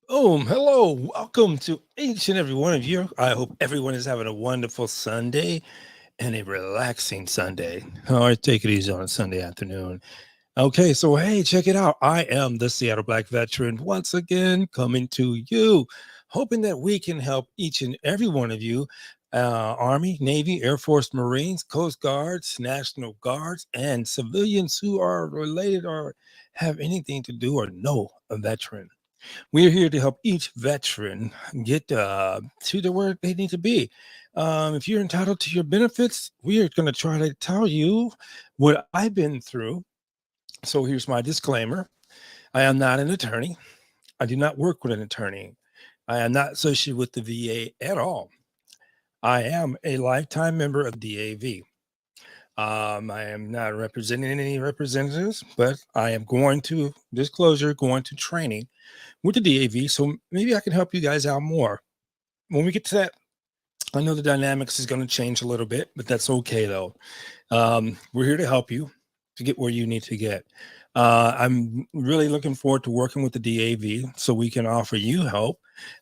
Hello, welcome to each and every one of you. I hope everyone is having a wonderful Sunday and a relaxing Sunday. All right, take it easy on a Sunday afternoon. Okay, so hey, check it out. I am the Seattle Black Veteran once again coming to you, hoping that we can help each and every one of you, Army, Navy, Air Force, Marines, Coast Guards, National Guards, and civilians who are related or have anything to do or know a veteran. We're here to help each veteran get to the where they need to be. If you're entitled to your benefits, we are going to try to tell you what I've been through. So here's my disclaimer: I am not an attorney. I do not work with an attorney. I am not associated with the VA at all. I am a lifetime member of the DAV. I am not representing any representatives, but I am going to disclosure, going to training with the DAV. So maybe I can help you guys out more. When we get to that, I know the dynamics is going to change a little bit, but that's okay though. We're here to help you to get where you need to get. I'm really looking forward to working with the DAV so we can offer you help.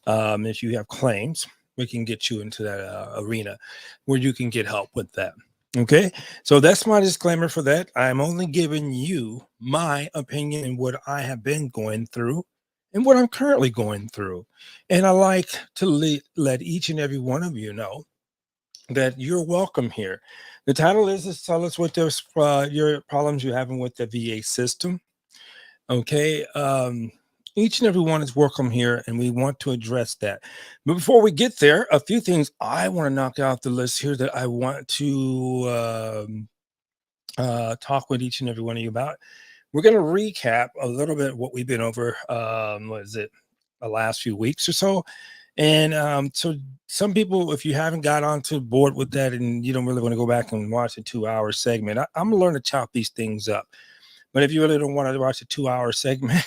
If you have claims, we can get you into that arena where you can get help with that. Okay, so that's my disclaimer for that. I'm only giving you my opinion and what I have been going through and what I'm currently going through. And I like to let each and every one of you know that you're welcome here. The title is tell us what those your problems you're having with the VA system. Okay. Each and every one is welcome here, and we want to address that. But before we get there, a few things I want to knock out the list here that I want to talk with each and every one of you about. We're going to recap a little bit what we've been over. What is it? The last few weeks or so. And so some people, if you haven't got onto board with that and you don't really want to go back and watch a 2 hour segment, I'm gonna learn to chop these things up. But if you really don't want to watch a 2 hour segment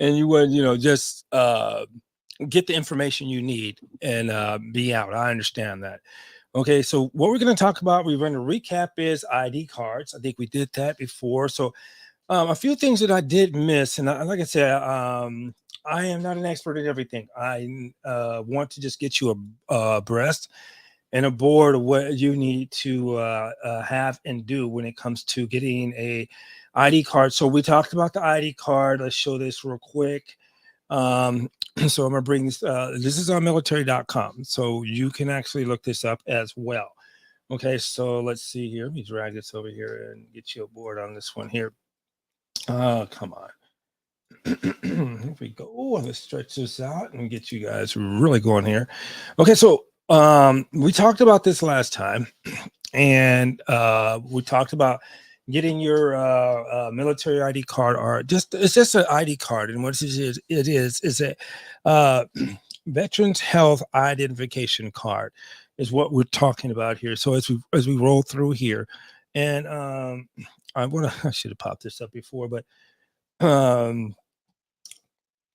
and you would, just get the information you need and be out. I understand that. Okay, so what we're going to talk about, we're going to recap is ID cards. I think we did that before. So a few things that I did miss, and like I said, I am not an expert in everything. I want to just get you a breast and a board of what you need to have and do when it comes to getting a ID card. So we talked about the ID card. Let's show this real quick. Um, so I'm gonna bring this. This is on military.com, so you can actually look this up as well. Okay, so let's see here. Let me drag this over here and get you a board on this one here. Come on. Here we go. Let's stretch this out and get you guys really going here. Okay, so we talked about this last time, and we talked about getting your military ID card, or just it's just an ID card, and what it is a uh, Veterans Health Identification Card is what we're talking about here. So as we roll through here, and I want to I should have popped this up before, but um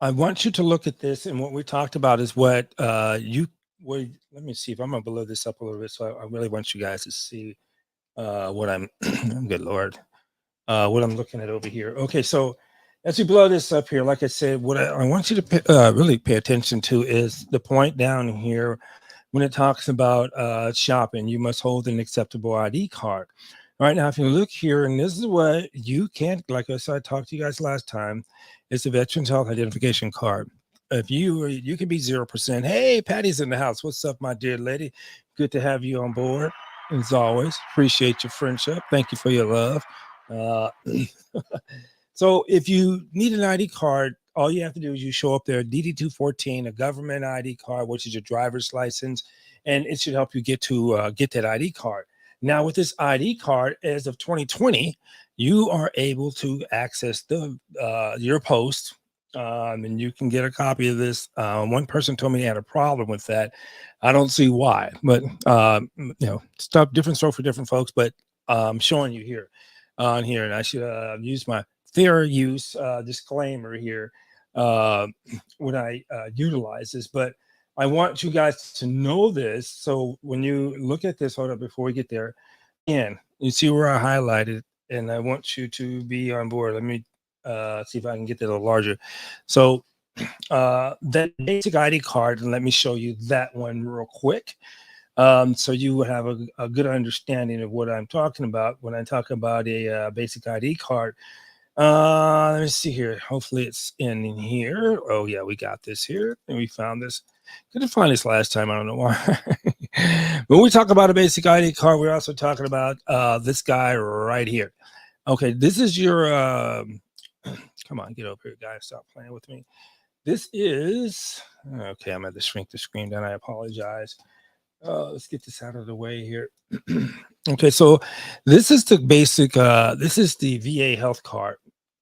I want you to look at this, and what we talked about is what you were. Let me see if I'm gonna blow this up a little bit. So I really want you guys to see what I'm. Good lord, what I'm looking at over here. Okay, so as we blow this up here, like I said, what I want you to really pay attention to is the point down here when it talks about shopping. You must hold an acceptable ID card. Right now, if you look here, and this is what you can't, like I said, I talked to you guys last time, it's the Veterans Health Identification Card. If you can be 0%. Hey, Patty's in the house. What's up, my dear lady? Good to have you on board. As always, appreciate your friendship. Thank you for your love. Uh, so if you need an ID card, all you have to do is you show up there, DD-214, a government ID card, which is your driver's license, and it should help you get that ID card. Now, with this ID card, as of 2020, you are able to access the your post, and you can get a copy of this. One person told me they had a problem with that. I don't see why, but stuff different stuff for different folks. But I'm showing you here on here, and I should use my fair use disclaimer here uh, when I utilize this. But I want you guys to know this. So when you look at this, hold up before we get there, again, you see where I highlighted, and I want you to be on board. Let me see if I can get that a little larger. So that basic ID card, and let me show you that one real quick. So you would have a good understanding of what I'm talking about when I talk about a basic ID card. Let me see here. Hopefully it's in here. Oh yeah, we got this here, and we found this. Couldn't find this last time. I don't know why. When we talk about a basic ID card, we're also talking about this guy right here. Okay, this is your. Come on, get over here, guys. Stop playing with me. This is okay. I'm going to shrink the screen down. I apologize. Let's get this out of the way here. Okay, so this is the basic. This is the VA health card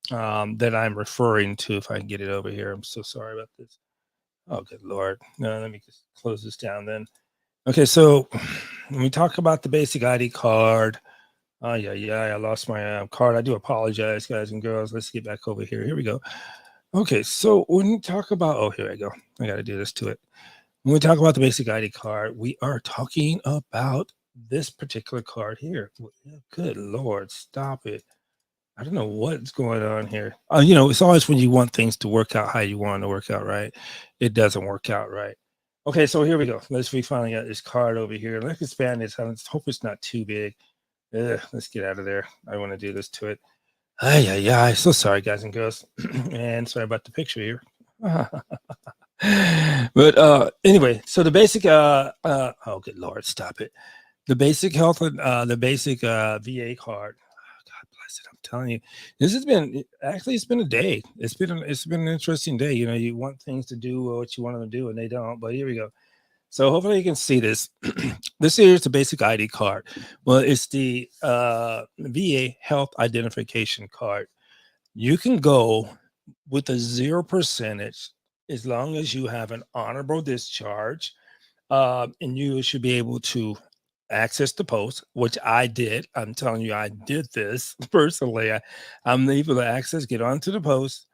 that I'm referring to. If I can get it over here, I'm so sorry about this. Oh, good lord! No, let me just close this down then. Okay, so when we talk about the basic ID card, oh yeah, I lost my card. I do apologize, guys and girls. Let's get back over here. Here we go. Okay, so when we talk about, oh, here I go. I got to do this to it. When we talk about the basic ID card, we are talking about this particular card here. Good Lord, stop it. I don't know what's going on here. It's always when you want things to work out how you want to work out, right? It doesn't work out right. Okay, so here we go. We finally got this card over here. Let's expand this. I hope it's not too big. Let's get out of there. I want to do this to it. Yeah. So sorry, guys and girls. And sorry about the picture here. But anyway, so the basic oh good lord, stop it. The basic health and the basic VA card. Oh, God bless it. I'm telling you, this has been actually it's been a day. It's been an interesting day. You want things to do what you want them to do, and they don't. But here we go. So hopefully you can see this. This here is the basic ID card. Well, it's the VA health identification card. You can go with a 0% as long as you have an honorable discharge, and you should be able to access the post, which I did. I'm telling you, I did this personally. I'm able to get onto the post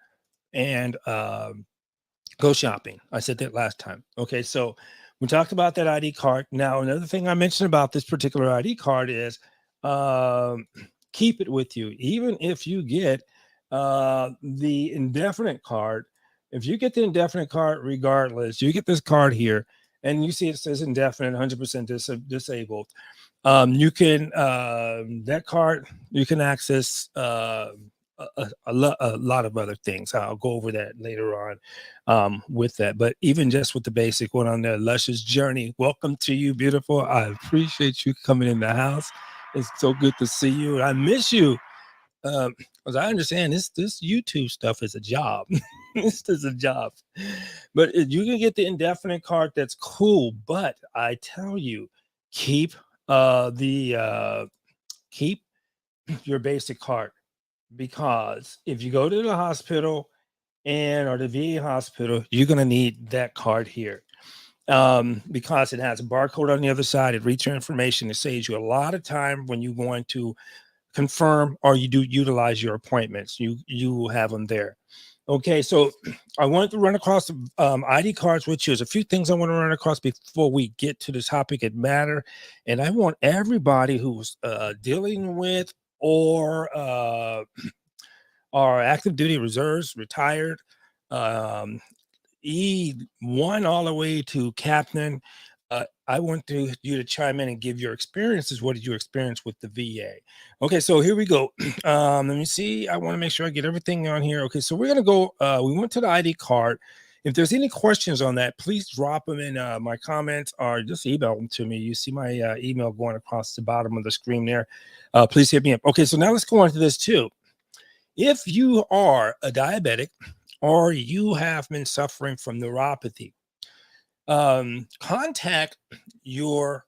and go shopping. I said that last time. Okay, so we talked about that ID card. Now, another thing I mentioned about this particular ID card is um, keep it with you, even if you get the indefinite card. If you get the indefinite card, regardless, you get this card here, and you see it says indefinite, 100% disabled. You can that card you can access a lot of other things. I'll go over that later on with that. But even just with the basic one on there, Luscious Journey. Welcome to you, beautiful. I appreciate you coming in the house. It's so good to see you. I miss you. As I understand, this YouTube stuff is a job. This is a job. But you can get the indefinite card. That's cool. But I tell you, keep keep your basic card, because if you go to the hospital or the VA hospital, you're going to need that card here, because it has a barcode on the other side. It reads your information. It saves you a lot of time when you're going to confirm or you do utilize your appointments. You have them there. Okay, so I wanted to run across the ID cards with you. There's a few things I want to run across before we get to the topic at matter, and I want everybody who's dealing with or are active duty reserves, retired, um, E1 all the way to captain. I want you to chime in and give your experiences. What did you experience with the VA? Okay, so here we go. Let me see. I want to make sure I get everything on here. Okay, so we're gonna go. We went to the ID card. If there's any questions on that, please drop them in my comments or just email them to me. You see my email going across the bottom of the screen there. Please hit me up. Okay, so now let's go on to this too. If you are a diabetic or you have been suffering from neuropathy, contact your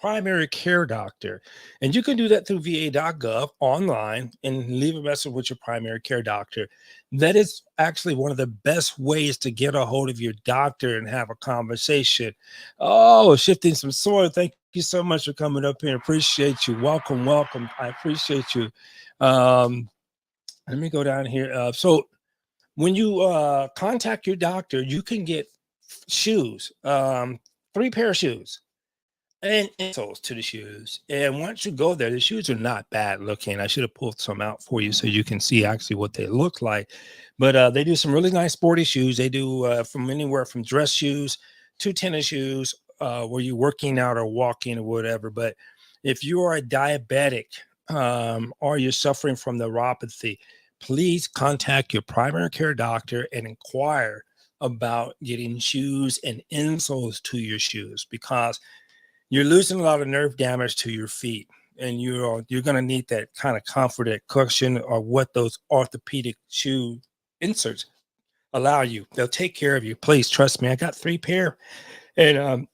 primary care doctor. And you can do that through va.gov online and leave a message with your primary care doctor. That is actually one of the best ways to get a hold of your doctor and have a conversation. Oh, shifting some soil. Thank you so much for coming up here. Appreciate you. Welcome. I appreciate you. Let me go down here. So when you contact your doctor, you can get shoes, 3 pair of shoes. and insoles to the shoes. And once you go there, the shoes are not bad looking. I should have pulled some out for you so you can see actually what they look like. But they do some really nice sporty shoes. They do from anywhere from dress shoes to tennis shoes, where you're working out or walking or whatever. But if you are a diabetic, or you're suffering from neuropathy, please contact your primary care doctor and inquire about getting shoes and insoles to your shoes, because you're losing a lot of nerve damage to your feet, and you're going to need that kind of comfort, that cushion, or what those orthopedic shoe inserts allow you. They'll take care of you. Please trust me. I got 3 pair, and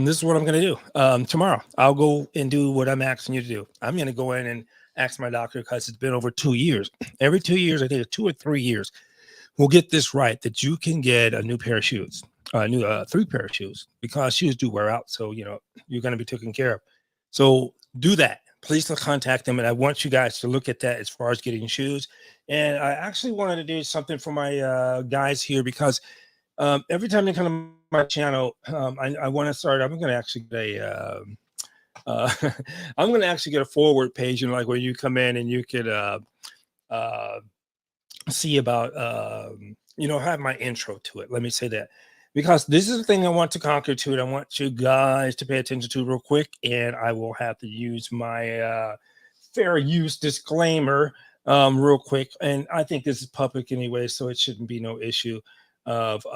this is what I'm going to do. Tomorrow, I'll go and do what I'm asking you to do. I'm going to go in and ask my doctor, because it's been over 2 years. Every 2 years, I think it's 2 or 3 years, we'll get this right, that you can get a new pair of shoes, a new 3 pair of shoes, because shoes do wear out. So, you're going to be taken care of. So do that. Please contact them. And I want you guys to look at that as far as getting shoes. And I actually wanted to do something for my guys here, because every time they come to my channel, I want to start. I'm going to actually get uh, I'm going to actually get a forward page, like where you come in and you could uh, see about have my intro to it. Let me say that, because this is the thing I want to conquer to it. I want you guys to pay attention to real quick, and I will have to use my fair use disclaimer real quick. And I think this is public anyway, so it shouldn't be no issue of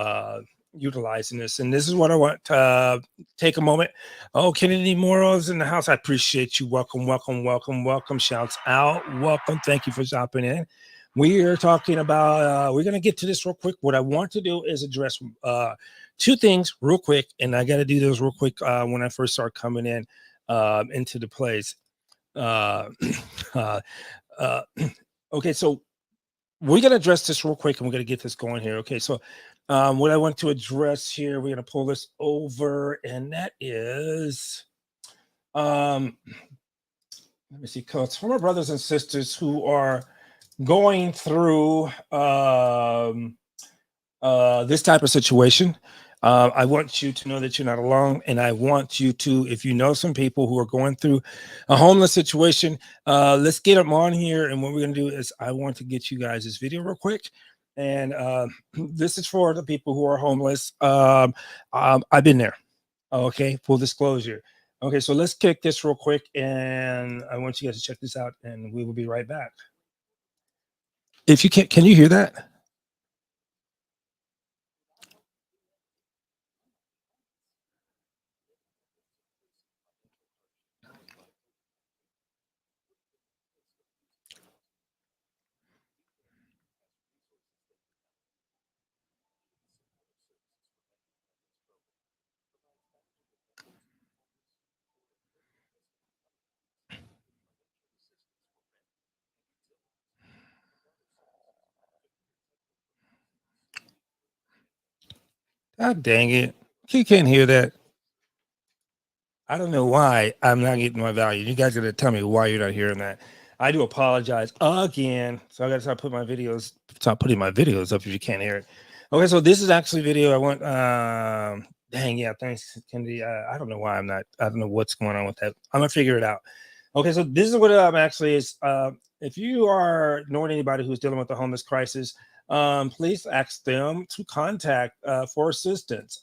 utilizing this. And this is what I want to take a moment. Oh, Kennedy Moro's in the house. I appreciate you. Welcome, welcome, welcome, welcome. Shouts out. Welcome. Thank you for stopping in. We are talking about, we're going to get to this real quick. What I want to do is address 2 things real quick. And I got to do those real quick when I first start coming in into the place. Uh, uh, uh, okay, so we're going to address this real quick, and we're going to get this going here. Okay, so what I want to address here, we're going to pull this over, and that is, let me see, codes from our brothers and sisters who are going through this type of situation. I want you to know that you're not alone, and I want you to, if you know some people who are going through a homeless situation, let's get them on here. And what we're going to do is, I want to get you guys this video real quick. And this is for the people who are homeless. I've been there. Okay, full disclosure. Okay, so let's kick this real quick, and I want you guys to check this out, and we will be right back. If you can you hear that? God dang it. You can't hear that. I don't know why I'm not getting my value. You guys got to tell me why you're not hearing that. I do apologize again. So I got to start putting my videos up if you can't hear it. Okay, so this is actually video I want. Dang, yeah, thanks, Kendi. I don't know why I don't know what's going on with that. I'm gonna figure it out. Okay, so this is what actually is. If you are knowing anybody who's dealing with the homeless crisis, please ask them to contact for assistance.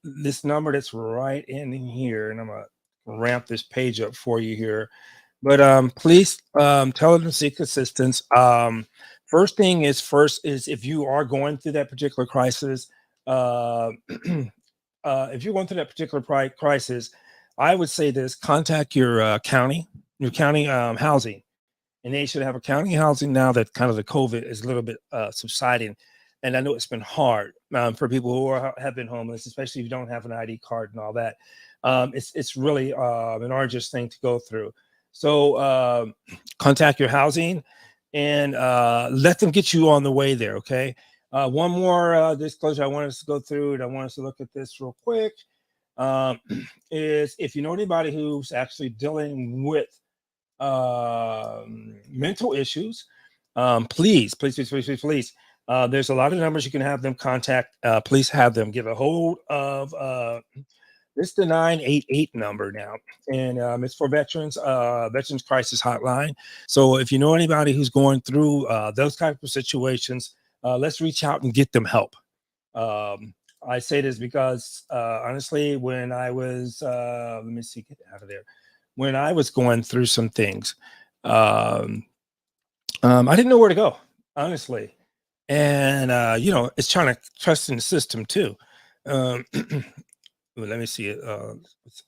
This number that's right in here, and I'm gonna ramp this page up for you here. But please tell them to seek assistance. First is if you are going through that particular crisis, uh, if you're going through that particular crisis, I would say this: contact your county housing, and they should have a county housing now that kind of the COVID is a little bit subsiding. And I know it's been hard for people who have been homeless, especially if you don't have an ID card and all that. It's really an arduous thing to go through. So contact your housing and let them get you on the way there. Okay. One more disclosure I want us to go through, and I want us to look at this real quick. Um, is if you know anybody who's actually dealing with mental issues, please, please, please, please, please, please. There's a lot of numbers you can have them contact. Please have them get a hold of It's the 988 number now, and it's for Veterans Crisis Hotline. So if you know anybody who's going through those types of situations, let's reach out and get them help. Um, I say this because honestly, when I was let me see, get out of there. When I was going through some things, um, I didn't know where to go, honestly, and it's trying to trust in the system too. Um, well, let me see it.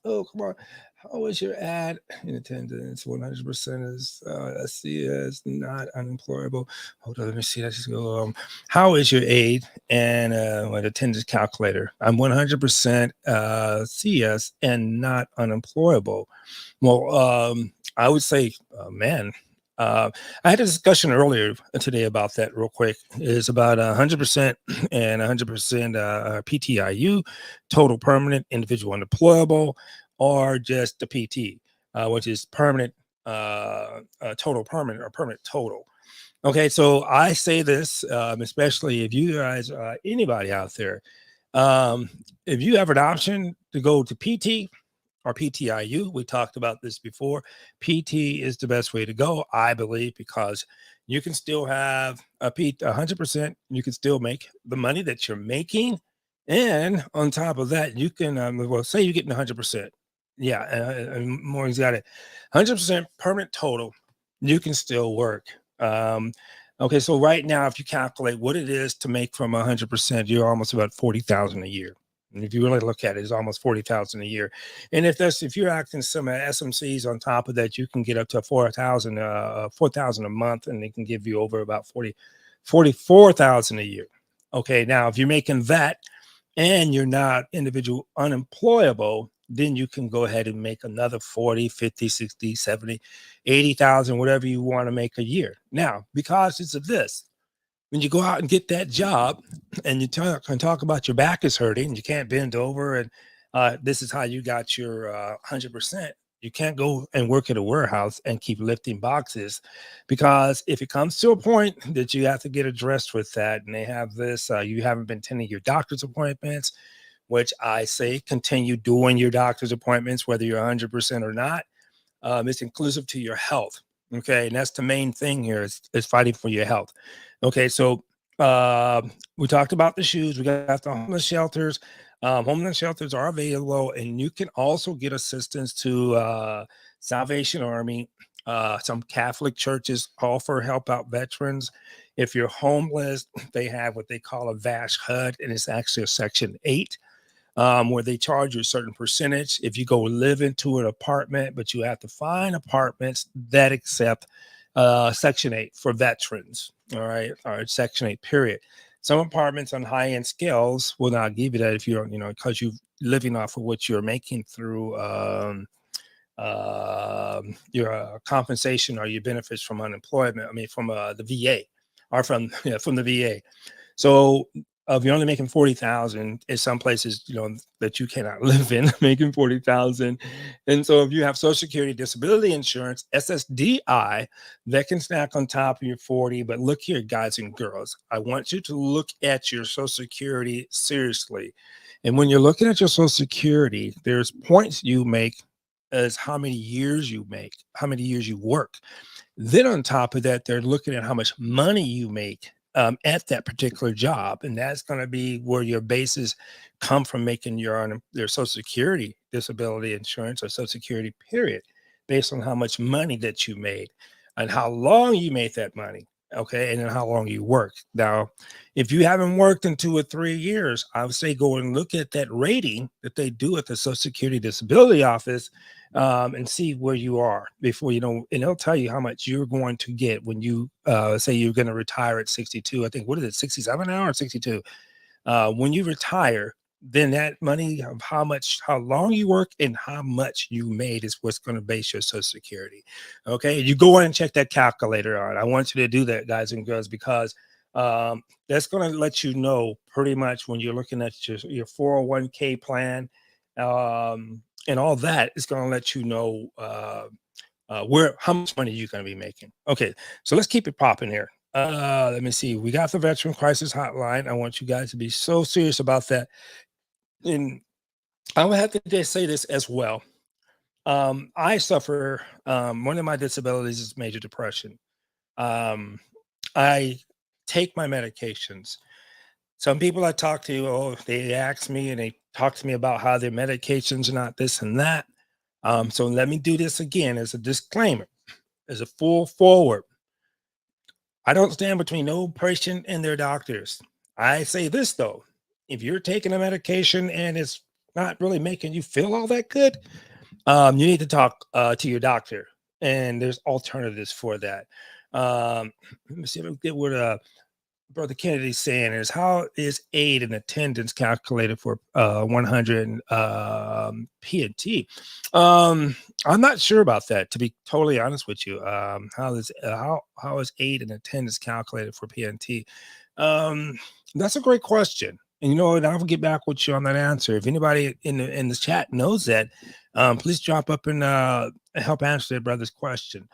Oh, come on. How is your ad in attendance? 100% is SCS, not unemployable. Hold on, let me see. I just go. How is your aid and what attendance calculator? I'm 100% CS and not unemployable. Well, I would say, man, I had a discussion earlier today about that real quick. Is about 100% and 100% PTIU, total permanent individual unemployable, or just the PT, which is permanent, total permanent or permanent total. Okay, so I say this, especially if you guys, anybody out there, um, if you have an option to go to PT or PTIU. We talked about this before. PT is the best way to go, I believe, because you can still have 100%. You can still make the money that you're making, and on top of that, you can well, say you're getting 100%. Yeah, and Morgan's got it. 100% permanent total. You can still work. Um, okay, so right now, if you calculate what it is to make from 100%, you're almost about 40,000 a year. And if you really look at it, it's almost 40,000 a year. And if you're acting some SMCs on top of that, you can get up to 4,000 a month, and they can give you over about 44,000 a year. Okay, now if you're making that and you're not individual unemployable, then you can go ahead and make another 40, 50, 60, 70, 80,000, whatever you want to make a year. Now, because it's of this, when you go out and get that job and you talk about your back is hurting and you can't bend over, and this is how you got your 100%, you can't go and work at a warehouse and keep lifting boxes, because if it comes to a point that you have to get addressed with that, and they have this, you haven't been attending your doctor's appointments, which I say continue doing your doctor's appointments whether you're 100% or not. It's inclusive to your health. Okay, and that's the main thing here is fighting for your health. Okay, so uh, we talked about the shoes. We got the homeless shelters. Homeless shelters are available, and you can also get assistance to Salvation Army. Some Catholic churches offer help out veterans. If you're homeless, they have what they call a VASH HUD, and it's actually a Section 8, where they charge you a certain percentage if you go live into an apartment, but you have to find apartments that accept Section 8 for veterans. All right, or Section 8 period. Some apartments on high end scales will not give you that if you're, because you're living off of what you're making through your compensation or your benefits from unemployment. I mean, from the VA, or from the VA. So if you're only making 40,000, in some places, that you cannot live in, making 40,000. And so if you have Social Security disability insurance, SSDI, that can stack on top of your 40. But look here, guys and girls, I want you to look at your Social Security seriously. And when you're looking at your Social Security, there's points you make as how many years you make, how many years you work. Then on top of that, they're looking at how much money you make at that particular job, and that's going to be where your bases come from, making your Social Security disability insurance or Social Security period, based on how much money that you made and how long you made that money. Okay, and then how long you worked. Now, if you haven't worked in 2 or 3 years, I would say go and look at that rating that they do at the Social Security Disability Office, and see where you are before, and it'll tell you how much you're going to get when you say you're going to retire at 62. I think, what is it, 67 now or 62? When you retire, then that money of how long you work and how much you made is what's going to base your Social Security. Okay, you go in and check that calculator on. I want you to do that, guys and girls, because that's going to let you know pretty much when you're looking at your 401k plan, and all that is going to let you know where how much money you're going to be making. Okay, so let's keep it popping here. Let me see. We got the Veteran Crisis Hotline. I want you guys to be so serious about that. And I would have to just say this as well. I suffer, one of my disabilities is major depression. Um, I take my medications. Some people I talk to, oh, they ask me and they talk to me about how their medications are not this and that. So let me do this again as a disclaimer, as a full forward. I don't stand between no patient and their doctors. I say this though, if you're taking a medication and it's not really making you feel all that good, you need to talk to your doctor, and there's alternatives for that. Let me see if I can get what Brother Kennedy's saying is how is aid and attendance calculated for 100 P&T? I'm not sure about that, to be totally honest with you. How is aid and attendance calculated for PNT? Um, that's a great question. And you know what? I'll get back with you on that answer. If anybody in the chat knows that, please drop up and help answer that brother's question.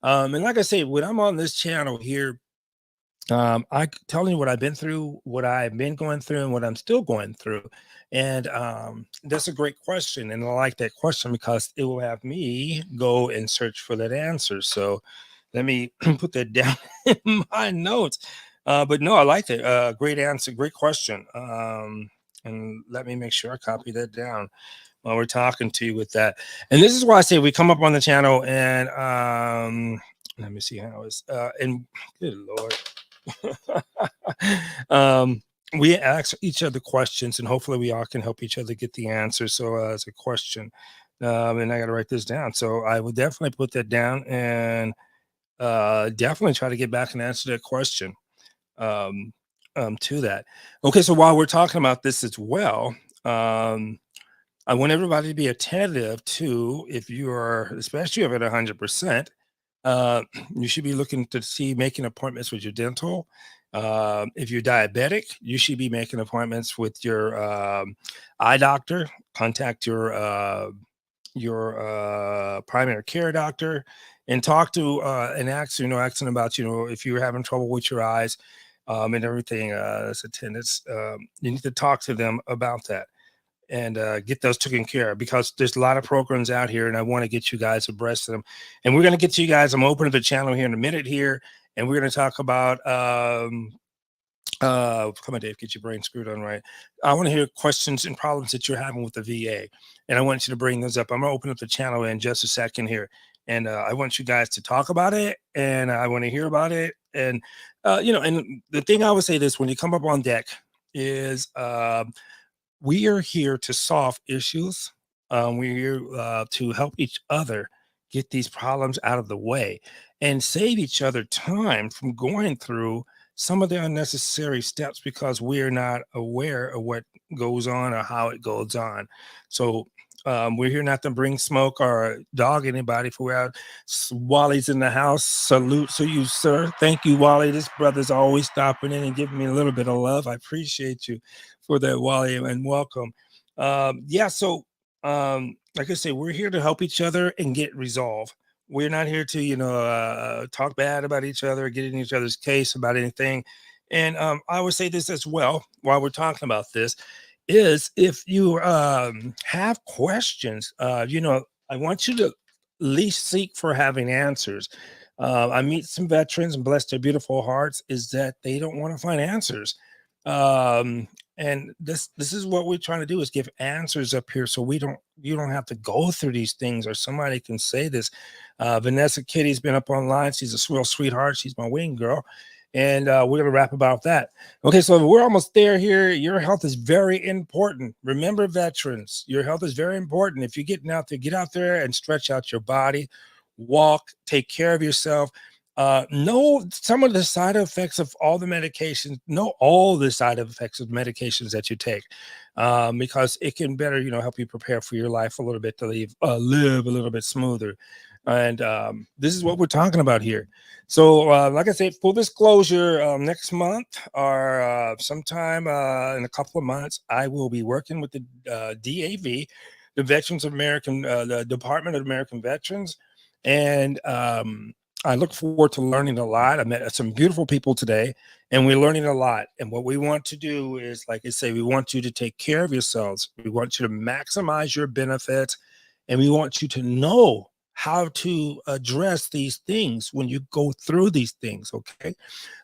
And like I say, when I'm on this channel here, telling you what I've been through, what I've been going through, and what I'm still going through. And that's a great question. And I like that question because it will have me go and search for that answer. So let me put that down in my notes. But no, I like it. Great answer, great question. And let me make sure I copy that down while we're talking to you with that. And this is why I say we come up on the channel and let me see how it's and good Lord. um, we ask each other questions, and hopefully, we all can help each other get the answer. So, as a question, and I got to write this down. So, I would definitely put that down and definitely try to get back and answer that question um, to that. Okay, so while we're talking about this as well, I want everybody to be attentive to if you are, especially if at 100%. Uh, you should be looking to see making appointments with your dental. If you're diabetic, you should be making appointments with your eye doctor. Contact your primary care doctor and talk to and ask asking about if you're having trouble with your eyes and everything. As attendants, you need to talk to them about that and get those taken care of because there's a lot of programs out here and I want to get you guys abreast of them. And we're going to get to you guys. I'm opening the channel here in a minute here and we're going to talk about come on Dave, get your brain screwed on right. I want to hear questions and problems that you're having with the VA and I want you to bring those up. I'm going to open up the channel in just a second here and I want you guys to talk about it and I want to hear about it and and the thing I would say this when you come up on deck is we are here to solve issues. We're here to help each other get these problems out of the way and save each other time from going through some of the unnecessary steps because we're not aware of what goes on or how it goes on. So we're here not to bring smoke or dog anybody. If we're out, Wally's in the house. Salute to you, sir. Thank you, Wally. This brother's always stopping in and giving me a little bit of love. I appreciate you for that, Wally, and welcome. Yeah, so like I say, we're here to help each other and get resolved. We're not here to, talk bad about each other, get in each other's case about anything. And I would say this as well while we're talking about this is if you have questions, I want you to at least seek for having answers. I meet some veterans and bless their beautiful hearts is that they don't want to find answers. Um, and this is what we're trying to do is give answers up here so you don't have to go through these things or somebody can say this. Vanessa Kitty's been up online. She's a real sweetheart. She's my wing girl. And we're gonna wrap about that. Okay, so we're almost there here. Your health is very important. Remember, veterans, your health is very important. If you're getting out there, get out there and stretch out your body, walk, take care of yourself. Know some of the side effects of all the medications, know all the side effects of medications that you take, because it can better, help you prepare for your life a little bit to live a little bit smoother. And this is what we're talking about here. So, like I said, full disclosure, next month or sometime in a couple of months, I will be working with the DAV, the Veterans of American, the Department of American Veterans, and I look forward to learning a lot. I met some beautiful people today, and we're learning a lot. And what we want to do is, like I say, we want you to take care of yourselves. We want you to maximize your benefits, and we want you to know how to address these things when you go through these things. Okay.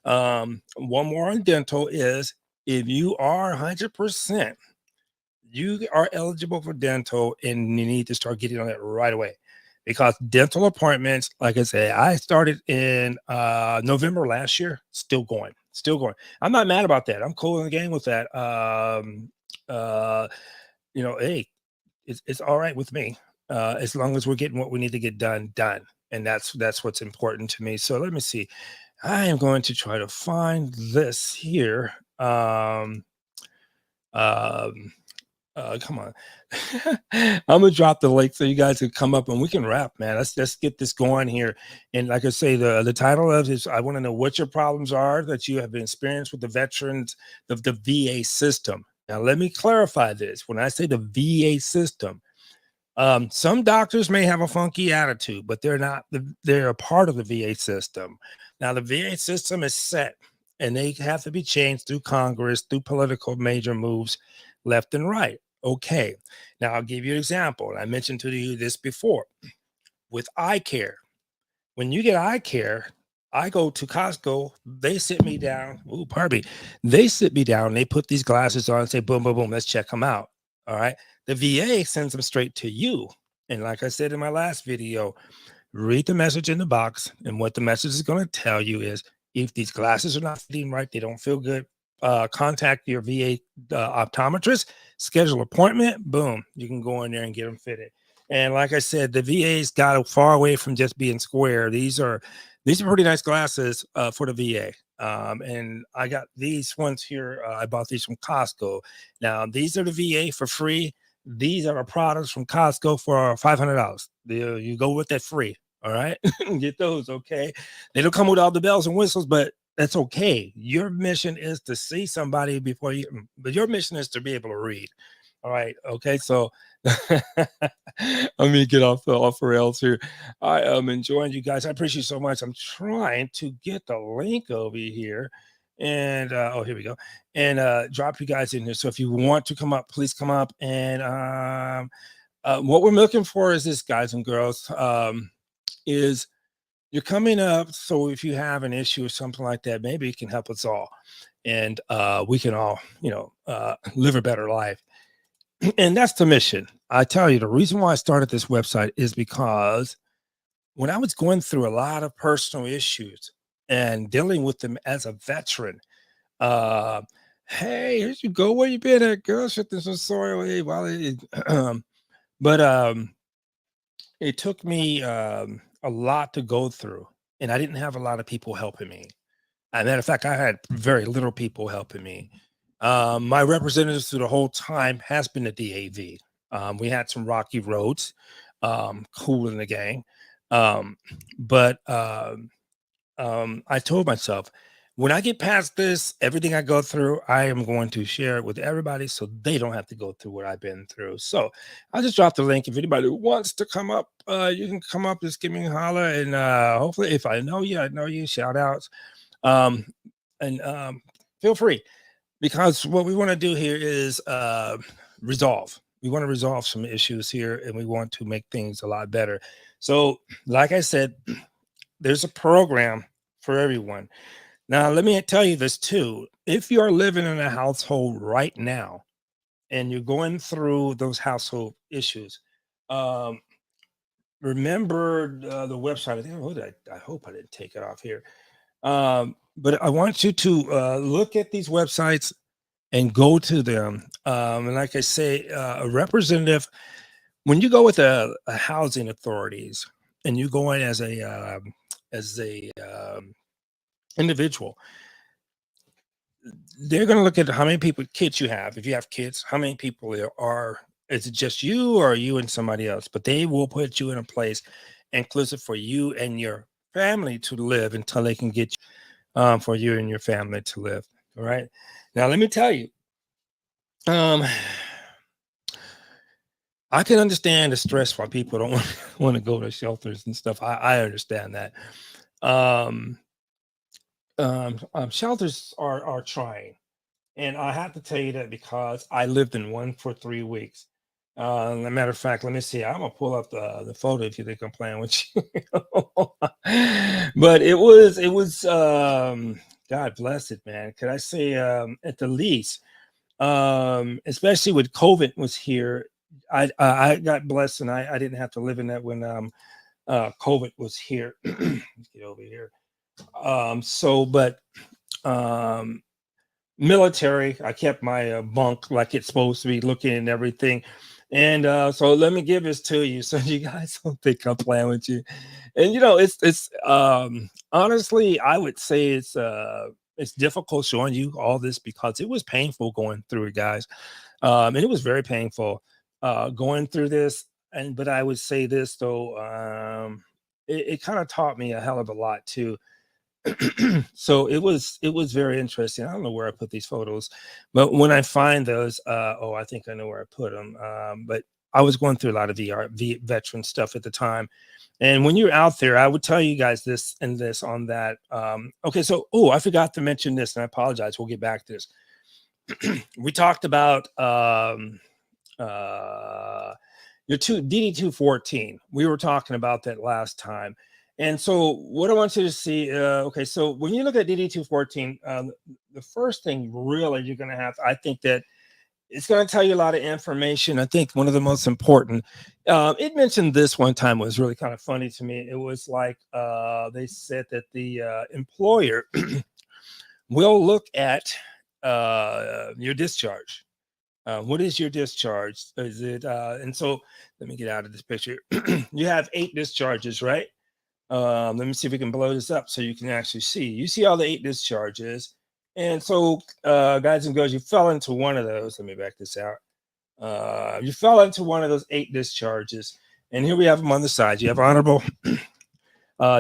One more on dental is, if you are 100%, you are eligible for dental, and you need to start getting on it right away, because dental appointments, like I say, I started in November last year, still going. I'm not mad about that. I'm cool in the game with that. Uh hey, it's all right with me, as long as we're getting what we need to get done, and that's what's important to me. So let me see. I am going to try to find this here. Um Come on. I'm gonna drop the link so you guys can come up and we can wrap, man. Let's get this going here. And like I say, the title of this, I want to know what your problems are that you have experienced with the veterans of the VA system. Now, let me clarify this. When I say the VA system, some doctors may have a funky attitude, but they're a part of the VA system. Now, the VA system is set, and they have to be changed through Congress, through political major moves left and right. Okay. Now, I'll give you an example. I mentioned to you this before with eye care. When you get eye care, I go to Costco, they sit me down. Oh, pardon me. They sit me down, they put these glasses on and say, boom, boom, boom, let's check them out. All right. The VA sends them straight to you. And like I said in my last video, read the message in the box. And what the message is going to tell you is, if these glasses are not fitting right, they don't feel good, contact your VA optometrist, schedule an appointment, boom, you can go in there and get them fitted. And like I said, the VA's got far away from just being square. These are pretty nice glasses for the VA. And I got these ones here. I bought these from Costco. Now, these are the VA for free. These are the products from Costco for $500. You go with that free. All right. Get those. Okay. They don't come with all the bells and whistles, but that's okay. Your mission is to see somebody but your mission is to be able to read. All right. Okay. So let me get off the rails here. I am enjoying you guys. I appreciate you so much. I'm trying to get the link over here. And oh, here we go. And drop you guys in here. So if you want to come up, please come up. And what we're looking for is this, guys and girls, is you're coming up. So if you have an issue or something like that, maybe it can help us all. And we can all, live a better life. And that's the mission. I tell you, the reason why I started this website is because when I was going through a lot of personal issues and dealing with them as a veteran, uh, hey, here you go. Where you been at, girl? Shit, this is sorry. Hey, but it took me a lot to go through, and I didn't have a lot of people helping me. As a matter of fact, I had very little people helping me. My representatives through the whole time has been the DAV. We had some rocky roads, cool in the gang. Um, but I told myself, when I get past this, everything I go through, I am going to share it with everybody so they don't have to go through what I've been through. So I'll just drop the link. If anybody wants to come up, you can come up, just give me a holler. And hopefully, if I know you, I know you, shout outs. Um, and feel free, because what we want to do here is resolve. We want to resolve some issues here, and we want to make things a lot better. So, like I said, there's a program for everyone. Now, let me tell you this too. If you are living in a household right now and you're going through those household issues, um, remember the website. I hope I didn't take it off here. But I want you to look at these websites and go to them. And like I say, a representative, when you go with a housing authorities and you go in as a individual, they're going to look at how many kids you have. If you have kids, how many people there are. Is it just you, or are you and somebody else? But they will put you in a place inclusive for you and your family to live until they can get you, for you and your family to live. All right. Now, let me tell you, um, I can understand the stress why people don't want to go to shelters and stuff. I understand that. Um, Shelters are trying, and I have to tell you that because I lived in one for 3 weeks. As a matter of fact, let me see. I'm gonna pull up the photo if you think I'm playing with you. But it was God bless it, man. Could I say at the least, especially with COVID was here. I got blessed and I didn't have to live in that when COVID was here. Let's get over here. But um military. I kept my bunk like it's supposed to be, looking and everything. And so let me give this to you so you guys don't think I'm playing with you. And it's honestly, I would say it's difficult showing you all this because it was painful going through it, guys. And it was very painful going through this. And but I would say this though, it kind of taught me a hell of a lot too. So it was very interesting. I don't know where I put these photos, but when I find those, oh, I think I know where I put them. But I was going through a lot of veteran stuff at the time, and when you're out there, I would tell you guys this and this on that. Okay, so oh, I forgot to mention this, and I apologize. We'll get back to this. We talked about uh, your two DD-214. We were talking about that last time. And so what I want you to see, okay, so when you look at DD-214, the first thing really you're going to have, I think that it's going to tell you a lot of information. I think one of the most important, it mentioned this one time was really kind of funny to me. It was like they said that the employer will look at your discharge. What is your discharge? Is it and so let me get out of this picture. You have 8 discharges, right? Let me see if we can blow this up so you can actually see. You see all the 8 discharges. And so, guys and girls, you fell into one of those. Let me back this out. You fell into one of those 8 discharges. And here we have them on the side. You have honorable,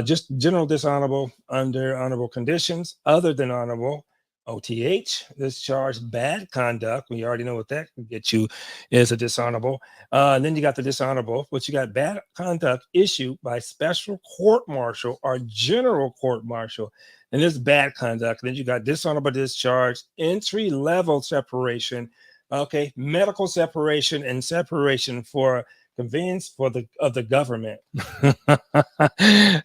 just general dishonorable, under honorable conditions, other than honorable, OTH, discharge, bad conduct. We already know what that can get you is a dishonorable. And then you got the dishonorable, which you got bad conduct issued by special court martial or general court martial. And this bad conduct. Then you got dishonorable discharge, entry level separation, okay, medical separation, and separation for convenience for the of the government.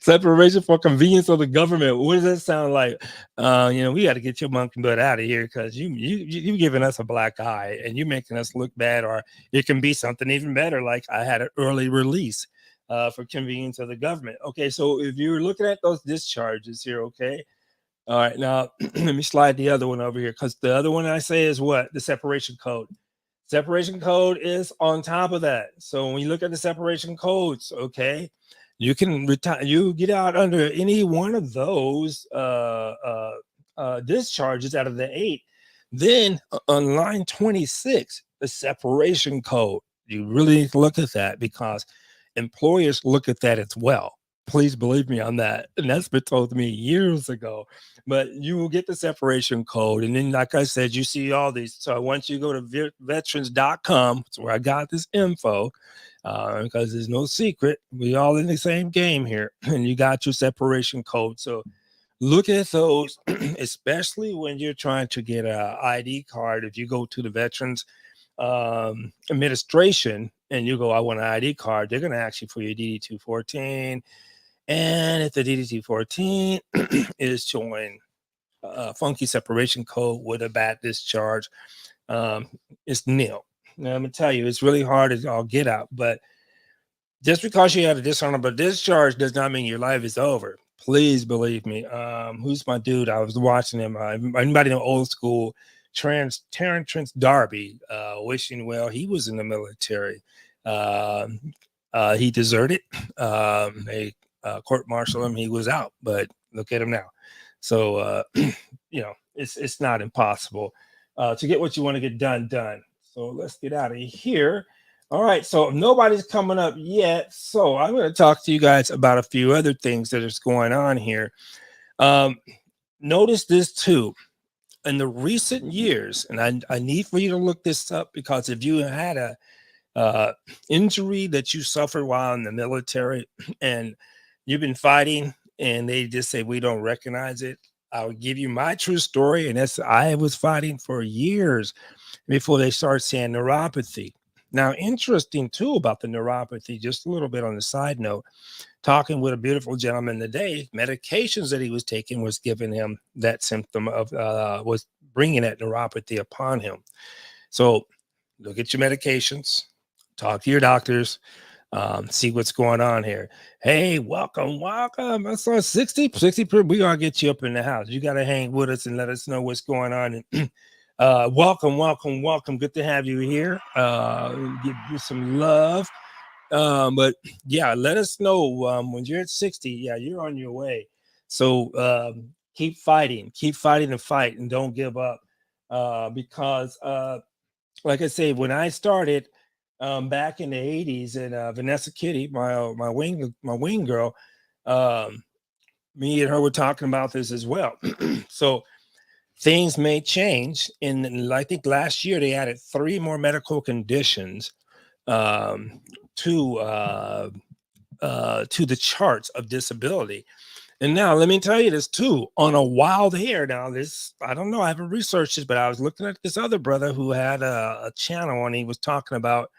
Separation for convenience of the government. What does that sound like? We got to get your monkey butt out of here because you giving us a black eye and you making us look bad, or it can be something even better, like I had an early release for convenience of the government. Okay, so if you're looking at those discharges here, okay. All right, now let me slide the other one over here because the other one I say is what? The separation code. Separation code is on top of that. So when you look at the separation codes, okay, you can retire. You get out under any one of those discharges out of the 8. Then on line 26, the separation code. You really need to look at that because employers look at that as well. Please believe me on that. And that's been told to me years ago. But you will get the separation code. And then, like I said, you see all these. So once you go to veterans.com, that's where I got this info, because there's no secret. We all in the same game here. And you got your separation code. So look at those, especially when you're trying to get a ID card. If you go to the Veterans Administration and you go, I want an ID card, they're going to ask you for your DD-214. And if the DD-214 is showing a funky separation code with a bad discharge, it's nil. Now, I'm going to tell you, it's really hard as all get out, but just because you had a dishonorable discharge does not mean your life is over. Please believe me. Who's my dude? I was watching him. Anybody know old school? Terrence Darby, wishing well. He was in the military. He deserted. They court-martialed him. He was out, but look at him now. So, it's not impossible to get what you want to get done. So let's get out of here. All right, so nobody's coming up yet. So I'm going to talk to you guys about a few other things that is going on here. Notice this too. In the recent years, and I need for you to look this up because if you had a injury that you suffered while in the military and you've been fighting and they just say we don't recognize it. I'll give you my true story, and that's I was fighting for years before they start saying neuropathy. Now, interesting too about the neuropathy, just a little bit on the side note, talking with a beautiful gentleman today, medications that he was taking was giving him that symptom of, was bringing that neuropathy upon him. So look at your medications, talk to your doctors, see what's going on here. Hey, welcome, welcome. I saw 60. We gonna get you up in the house. You gotta hang with us and let us know what's going on. And welcome, welcome, welcome. Good to have you here. Give you some love. But yeah, let us know when you're at 60. Yeah, you're on your way. So keep fighting the fight, and don't give up. Because like I say, when I started back in the 80s, and Vanessa Kitty, my wing girl, um, me and her were talking about this as well. So things may change. And I think last year they added 3 more medical conditions um, to to the charts of disability. And now let me tell you this too, on a wild hair. Now, this, I don't know, I haven't researched this, but I was looking at this other brother who had a channel, and he was talking about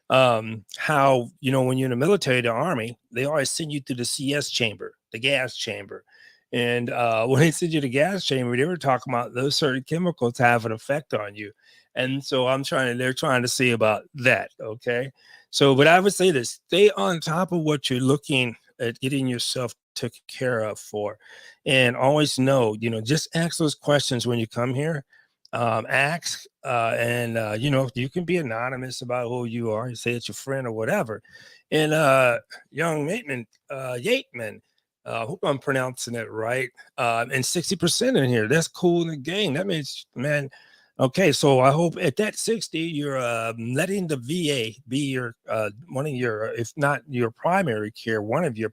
how, when you're in the military, the army, they always send you to the CS chamber, the gas chamber. And when they send you to the gas chamber, they were talking about those certain chemicals have an effect on you. And so they're trying to see about that. Okay. So, but I would say this, stay on top of what you're looking at getting yourself taken care of for. And always know, just ask those questions when you come here. Ask, and you can be anonymous about who you are. You say it's your friend or whatever. And young Yateman, hope I'm pronouncing it right. And 60% in here. That's cool in the game. That means, man. Okay, so I hope at that 60, you're letting the VA be your one of your, if not your primary care, one of your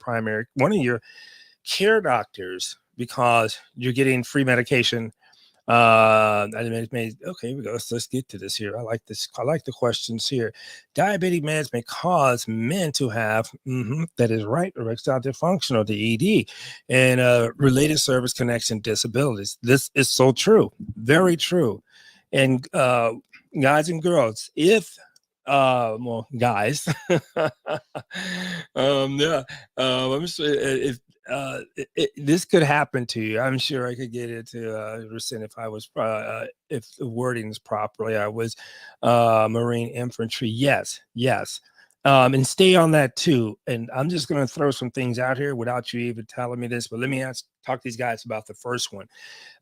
care doctors, because you're getting free medication. Okay, here we go. Let's get to this here. I like this. I like the questions here. Diabetic meds may cause men to have, that is right, erectile dysfunction, or the ED, and related service connection disabilities. This is so true. Very true. And guys and girls, if guys, yeah, I'm sure if this could happen to you, I'm sure I could get into Rasin if I was if the wording is properly. I was Marine infantry. Yes, yes. And stay on that too. And I'm just going to throw some things out here without you even telling me this, but let me talk to these guys about the first one.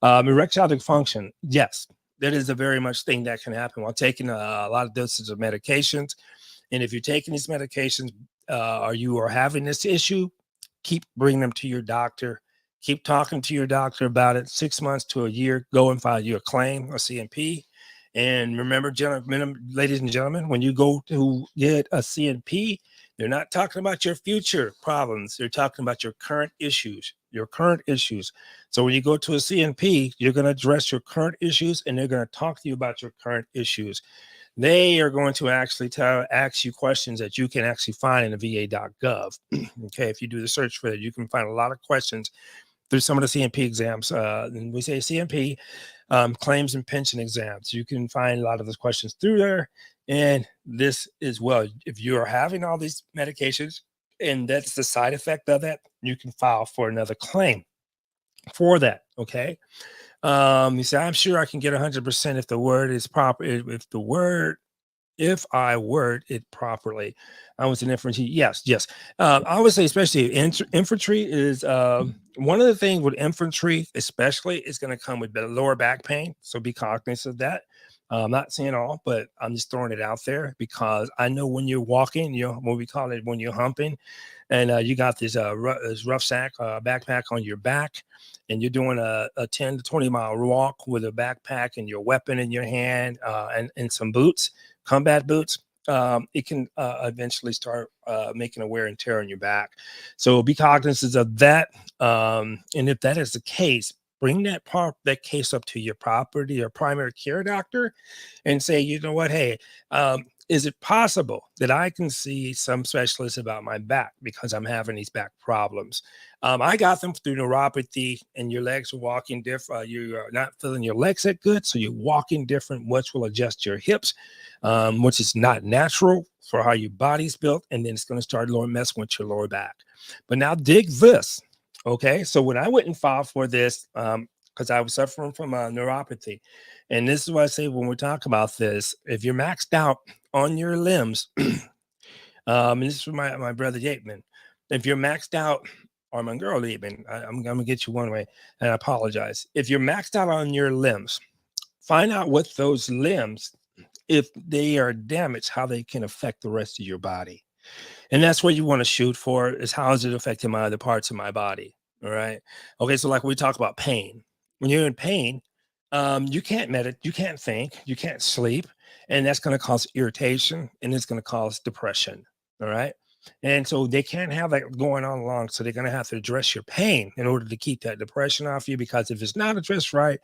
Erectile dysfunction. Yes, that is a very much thing that can happen while taking a lot of doses of medications. And if you're taking these medications, or you are having this issue, keep bringing them to your doctor. Keep talking to your doctor about it. 6 months to a year, go and file your claim, a CNP. And remember, ladies and gentlemen, when you go to get a CNP, they're not talking about your future problems. They're talking about your current issues. So when you go to a CNP, you're going to address your current issues, and they're going to talk to you about your current issues. They are going to actually ask you questions that you can actually find in the va.gov. Okay, if you do the search for it, you can find a lot of questions through some of the CNP exams. And we say CNP claims and pension exams. You can find a lot of those questions through there. And this as well, if you are having all these medications and that's the side effect of that, you can file for another claim for that. Okay. You say, I'm sure I can get 100% if the word is proper. If I word it properly. I was an infantry. Yes, yes. I would say, especially infantry is one of the things with infantry, especially, is going to come with lower back pain. So be cognizant of that. I'm not saying all, but I'm just throwing it out there because I know when you're walking, what we call it, when you're humping, and you got this rough sack backpack on your back, and you're doing a 10 to 20-mile walk with a backpack and your weapon in your hand, and some boots, combat boots, it can eventually start making a wear and tear on your back. So be cognizant of that. And if that is the case, bring that case up to your property or primary care doctor and say, you know what, hey, is it possible that I can see some specialist about my back because I'm having these back problems? I got them through neuropathy, and your legs are walking different. You are not feeling your legs that good, so you're walking different, which will adjust your hips, which is not natural for how your body's built, and then it's going to start messing with your lower back. But now dig this. Okay, so when I went and filed for this, because I was suffering from neuropathy, and this is what I say when we talk about this: if you're maxed out on your limbs, and this is for my brother Yateman, if you're maxed out, or my girl Yateman, I'm gonna get you one way, and I apologize. If you're maxed out on your limbs, find out what those limbs, if they are damaged, how they can affect the rest of your body. And that's what you want to shoot for, is how is it affecting my other parts of my body? All right. Okay. So like we talk about pain. When you're in pain, you can't meditate, you can't think, you can't sleep, and that's going to cause irritation and it's going to cause depression. All right. And so they can't have that going on long. So they're going to have to address your pain in order to keep that depression off you. Because if it's not addressed right,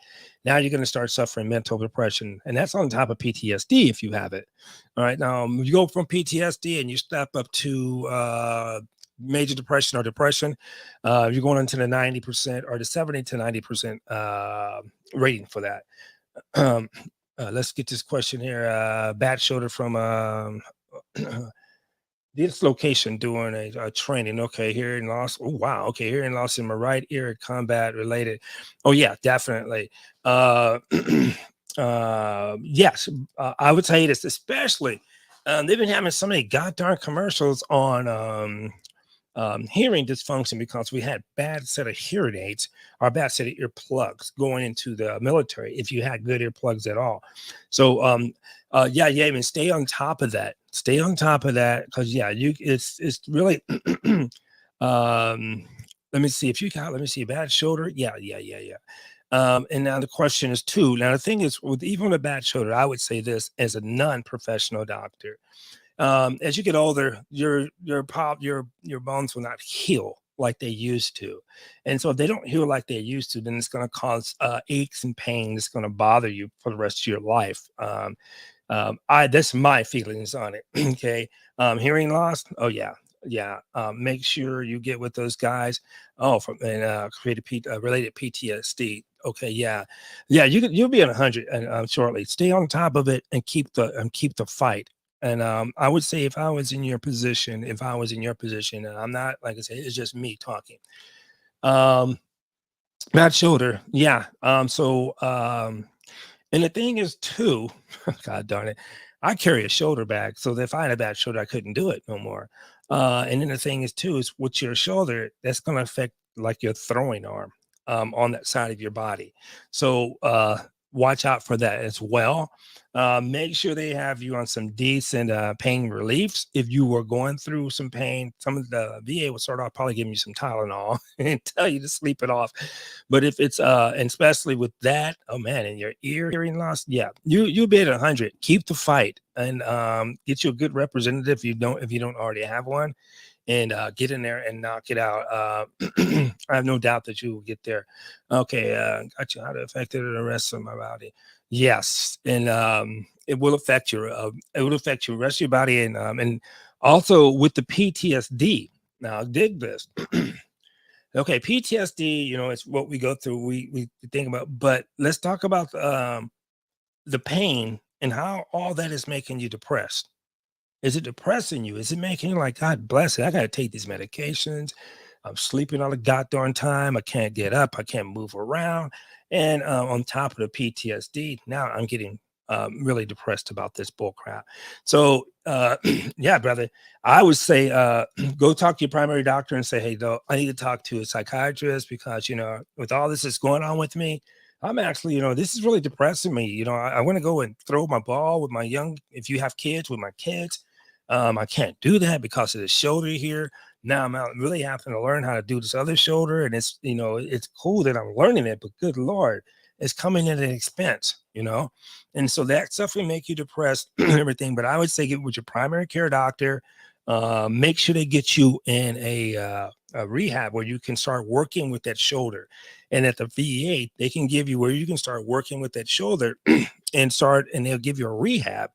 now you're going to start suffering mental depression. And that's on top of PTSD if you have it. All right. Now you go from PTSD and you step up to major depression or depression, you're going into the 90% or the 70 to 90% rating for that. Let's get this question here. Bad shoulder from this location doing a training. Okay, hearing loss. Oh wow. Okay, hearing loss in my right ear, combat related. Oh yeah, definitely. Yes, I would say this, especially. They've been having so many goddamn commercials on hearing dysfunction because we had bad set of hearing aids or bad set of earplugs going into the military if you had good earplugs at all. So yeah, I mean, stay on top of that. Stay on top of that, because yeah, it's really let me see if you got, let me see, bad shoulder. Yeah. And now the question is too. Now the thing is, with even a bad shoulder, I would say this as a non-professional doctor, as you get older, your bones will not heal like they used to. And so if they don't heal like they used to, then it's going to cause aches and pain that's going to bother you for the rest of your life. I That's my feelings on it. Okay. Hearing loss. Oh yeah. Make sure you get with those guys. Oh, from and related PTSD. Okay, yeah. You'll be at 100 and shortly. Stay on top of it and keep the fight. And I would say if I was in your position, and I'm not, like I said, it's just me talking. Um, Bad shoulder, yeah. And the thing is too, God darn it, I carry a shoulder bag. So if I had a bad shoulder, I couldn't do it no more. And then the thing is too, is with your shoulder, that's going to affect like your throwing arm on that side of your body. So watch out for that as well. Make sure they have you on some decent pain reliefs. If you were going through some pain, some of the VA will start off probably giving you some Tylenol and tell you to sleep it off. But if it's and especially with that, oh man, and your hearing loss, yeah, you'll be at 100. Keep the fight and get you a good representative if you don't already have one, and get in there and knock it out. I have no doubt that you will get there. Okay, got you. How to affect the rest of my body? Yes, and it will affect your rest of your body, and also with the PTSD. Now, dig this. Okay, PTSD, it's what we go through. We think about, but let's talk about the pain and how all that is making you depressed. Is it depressing you? Is it making you like, God bless it, I got to take these medications. I'm sleeping all the goddamn time. I can't get up. I can't move around. And on top of the PTSD, now I'm getting really depressed about this bull crap. So, yeah, brother, I would say go talk to your primary doctor and say, hey, though, I need to talk to a psychiatrist because, with all this that's going on with me, I'm actually, this is really depressing me. I want to go and throw my ball with if you have kids, with my kids. I can't do that because of the shoulder here. Now I'm out really having to learn how to do this other shoulder. And it's cool that I'm learning it, but good Lord, it's coming at an expense. And so that stuff will make you depressed and everything. But I would say get with your primary care doctor. Make sure they get you in a rehab where you can start working with that shoulder. And at the VA, they can give you where you can start working with that shoulder and they'll give you a rehab.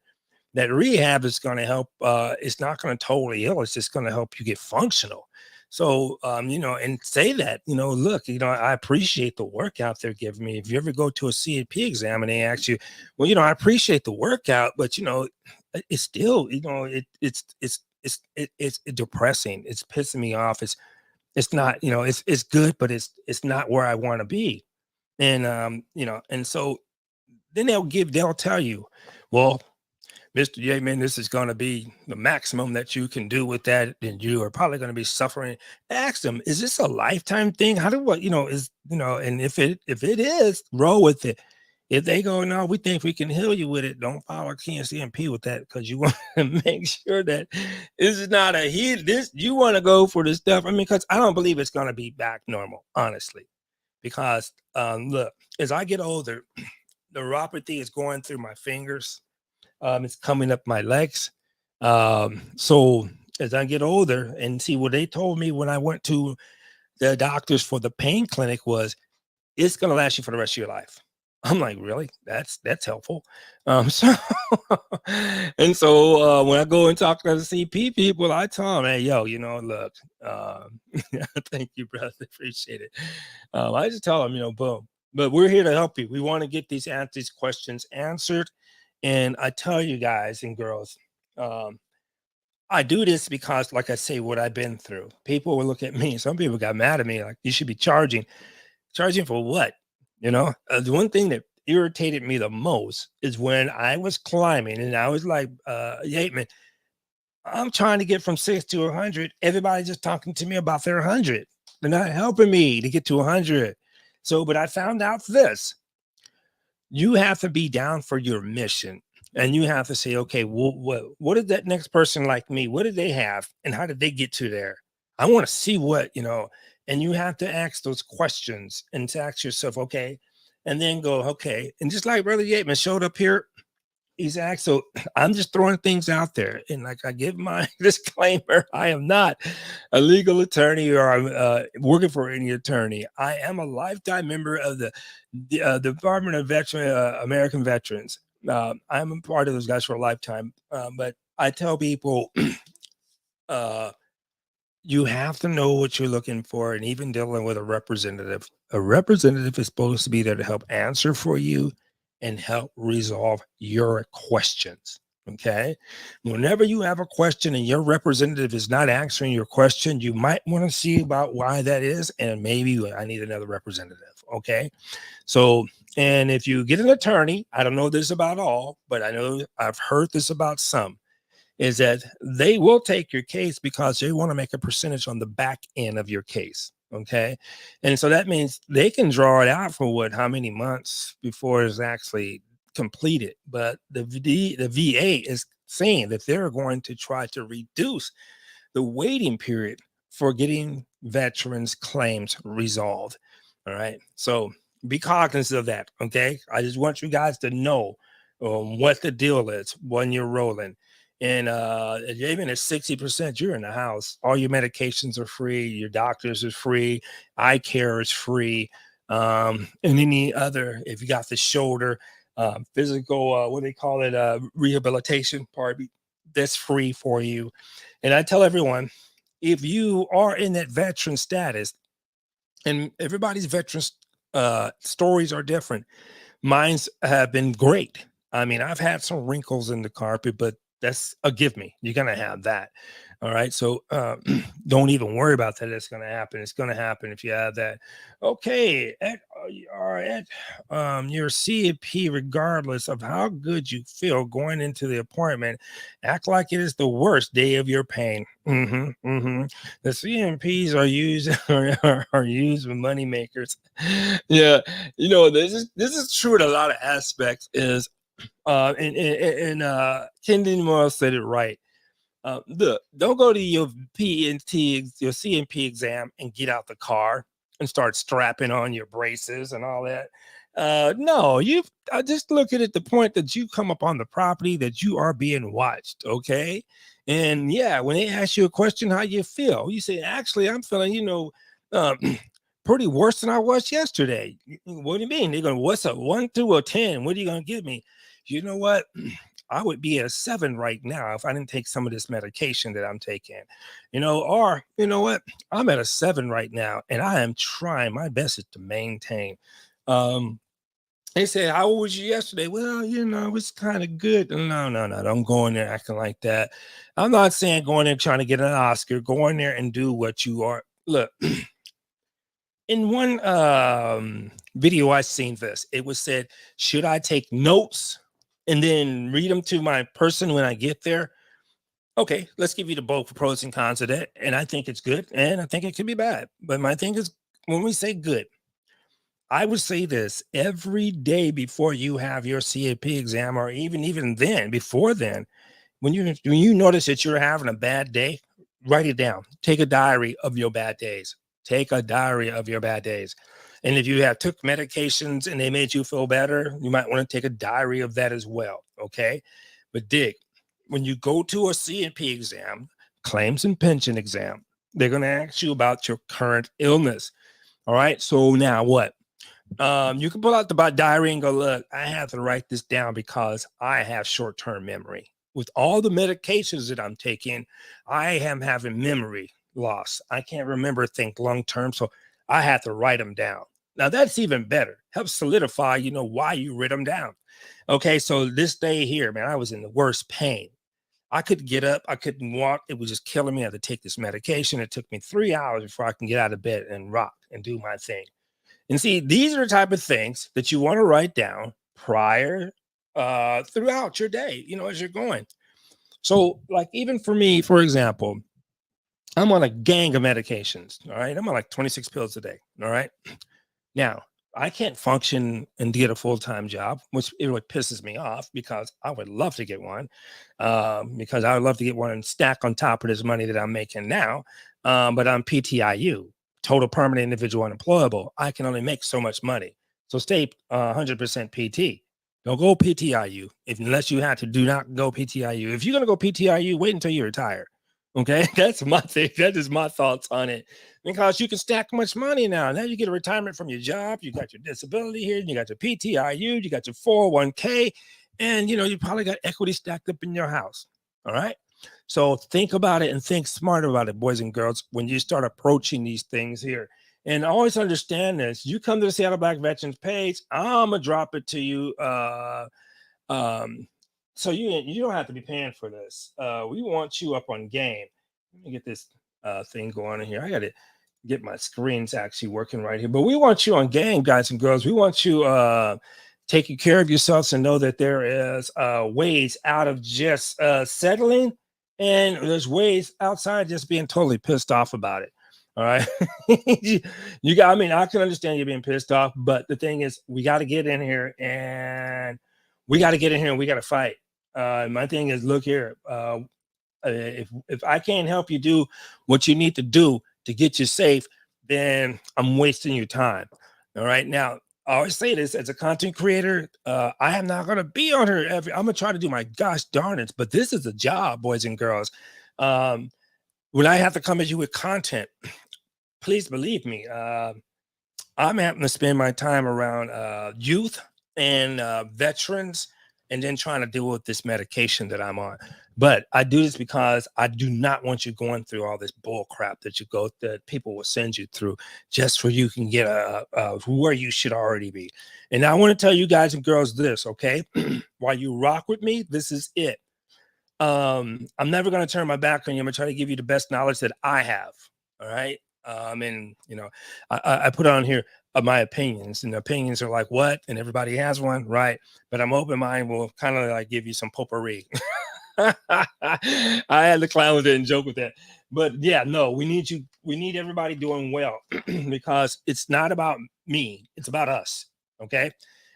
That rehab is going to help. It's not going to totally heal. It's just going to help you get functional. So, and say that, look, I appreciate the workout they're giving me. If you ever go to a CAP exam and they ask you, well, I appreciate the workout, but it's still, it's depressing. It's pissing me off. It's not, it's good, but it's not where I want to be. And, and so then they'll tell you, well, Mr. Yeatman, this is going to be the maximum that you can do with that, and you are probably going to be suffering. Ask them, is this a lifetime thing? How do what and if it is, roll with it. If they go, no, we think we can heal you with it, don't follow KNCMP with that, because you want to make sure that this is not a heal. This you want to go for this stuff. I mean, because I don't believe it's going to be back normal, honestly. Because look, as I get older, the neuropathy is going through my fingers. It's coming up my legs. So as I get older, and see what they told me when I went to the doctors for the pain clinic was, it's going to last you for the rest of your life. I'm like, really? That's helpful. So and so when I go and talk to the CP people, I tell them, hey, yo, look, thank you, brother, appreciate it. I just tell them, boom. But we're here to help you. We want to get these questions answered. And I tell you guys and girls, I do this because, like I say, what I've been through. People will look at me. Some people got mad at me, like, you should be charging for what? The one thing that irritated me the most is when I was climbing and I was like, Yeatman, I'm trying to get from 6 to 100. Everybody's just talking to me about their 100. They're not helping me to get to 100. So, but I found out this. You have to be down for your mission, and you have to say, okay, what did that next person like me? What did they have, and how did they get to there? I want to see what, and you have to ask those questions and to ask yourself, okay, and then go, okay. And just like Brother Yeatman showed up here, he's asked, so I'm just throwing things out there. And like I give my disclaimer, I am not a legal attorney or I'm working for any attorney. I am a lifetime member of the Department of American Veterans. I'm a part of those guys for a lifetime. But I tell people, you have to know what you're looking for. And even dealing with a representative is supposed to be there to help answer for you and help resolve your questions. Okay. Whenever you have a question and your representative is not answering your question, you might want to see about why that is. And maybe I need another representative. Okay. So, and if you get an attorney, I don't know this about all, but I know I've heard this about some, is that they will take your case because they want to make a percentage on the back end of your case. Okay. And so that means they can draw it out for how many months before it's actually completed. But the VA is saying that they're going to try to reduce the waiting period for getting veterans claims resolved. All right. So be cognizant of that. Okay. I just want you guys to know what the deal is when you're rolling. And even at 60%, you're in the house. All your medications are free. Your doctors are free. Eye care is free. And any other, if you got the shoulder, physical, what do they call it? Rehabilitation part, that's free for you. And I tell everyone, if you are in that veteran status, and everybody's veteran stories are different. Mine's have been great. I mean, I've had some wrinkles in the carpet, but that's a give me. You're going to have that. All right. So don't even worry about that. It's going to happen. It's going to happen if you have that. Okay. Your CAP, regardless of how good you feel going into the appointment, act like it is the worst day of your pain. The CMPs are used are used with money makers. Yeah. This is true in a lot of aspects is and Kendi Moore said it right. Look, don't go to your your CMP exam and get out the car and start strapping on your braces and all that. No, I just look at it the point that you come up on the property that you are being watched. Okay. And yeah, when they ask you a question, how you feel, you say, actually, I'm feeling, uh, pretty worse than I was yesterday. What do you mean? They're going, what's a 1 through a 10? What are you going to give me? You know what? I would be at a 7 right now if I didn't take some of this medication that I'm taking, or you know what? I'm at a 7 right now and I am trying my best to maintain. Um, they said, how old was you yesterday? Well, it was kind of good. No, no, no, don't go in there acting like that. I'm not saying go in there trying to get an Oscar. Go in there and do what you are. Look, in one video I seen this, it was said, should I take notes and then read them to my person when I get there? Okay, let's give you the both pros and cons of that. And I think it's good and I think it could be bad. But my thing is, when we say good, I would say this every day before you have your CAP exam, or even then, before then, when you notice that you're having a bad day, write it down. Take a diary of your bad days. Take a diary of your bad days. And if you have took medications and they made you feel better, you might want to take a diary of that as well. Okay. But dig, when you go to a CNP exam, claims and pension exam, they're going to ask you about your current illness. All right. So now what? You can pull out the diary and go, look, I have to write this down because I have short-term memory. With all the medications that I'm taking, I am having memory loss. I can't remember things long-term, so I have to write them down. Now that's even better. Helps solidify, why you write them down. Okay, so this day here, man, I was in the worst pain. I couldn't get up. I couldn't walk. It was just killing me. I had to take this medication. It took me 3 hours before I can get out of bed and rock and do my thing. And see, these are the type of things that you want to write down prior throughout your day, as you're going. So, like, even for me, for example, I'm on a gang of medications. All right. I'm on like 26 pills a day. All right. Now, I can't function and get a full-time job, which it really pisses me off because I would love to get one, because I would love to get one and stack on top of this money that I'm making now. But I'm PTIU, total permanent individual unemployable. I can only make so much money. So stay 100% PT. Don't go PTIU unless you have to. Do not go PTIU. If you're going to go PTIU, wait until you retire. Okay, that's my thing. That is my thoughts on it, because you can stack much money now. Now you get a retirement from your job. You got your disability here. You got your PTIU. You got your 401k, and you probably got equity stacked up in your house. All right. So think about it and think smart about it, boys and girls, when you start approaching these things here. And always understand this. You come to the Seattle Black Veterans page, I'm gonna drop it to you. Um, so you don't have to be paying for this. We want you up on game. Let me get this thing going in here. I got to get my screens actually working right here. But we want you on game, guys and girls. We want you taking care of yourselves and know that there is ways out of just settling, and there's ways outside just being totally pissed off about it. All right. you got, I mean, I can understand you being pissed off, but the thing is, we got to get in here and we got to get in here and we got to fight. My thing is, look here, if I can't help you do what you need to do to get you safe, then I'm wasting your time. All right. Now, I always say this as a content creator, I am not going to be on here I'm going to try to do my gosh darn it, but this is a job, boys and girls. When I have to come at you with content, please believe me, I'm having to spend my time around youth and veterans, and then trying to deal with this medication that I'm on. But I do this because I do not want you going through all this bull crap that people will send you through just for you can get where you should already be. And I want to tell you guys and girls this, okay? While you rock with me, this is it. I'm never going to turn my back on you. I'm going to try to give you the best knowledge that I have. All right. And I put on here my opinions, and opinions are like what, and everybody has one, right? But I'm open minded. Will kind of like give you some potpourri. I had to clown with it and joke with that, but yeah, no, we need you. We need everybody doing well because it's not about me; it's about us. Okay.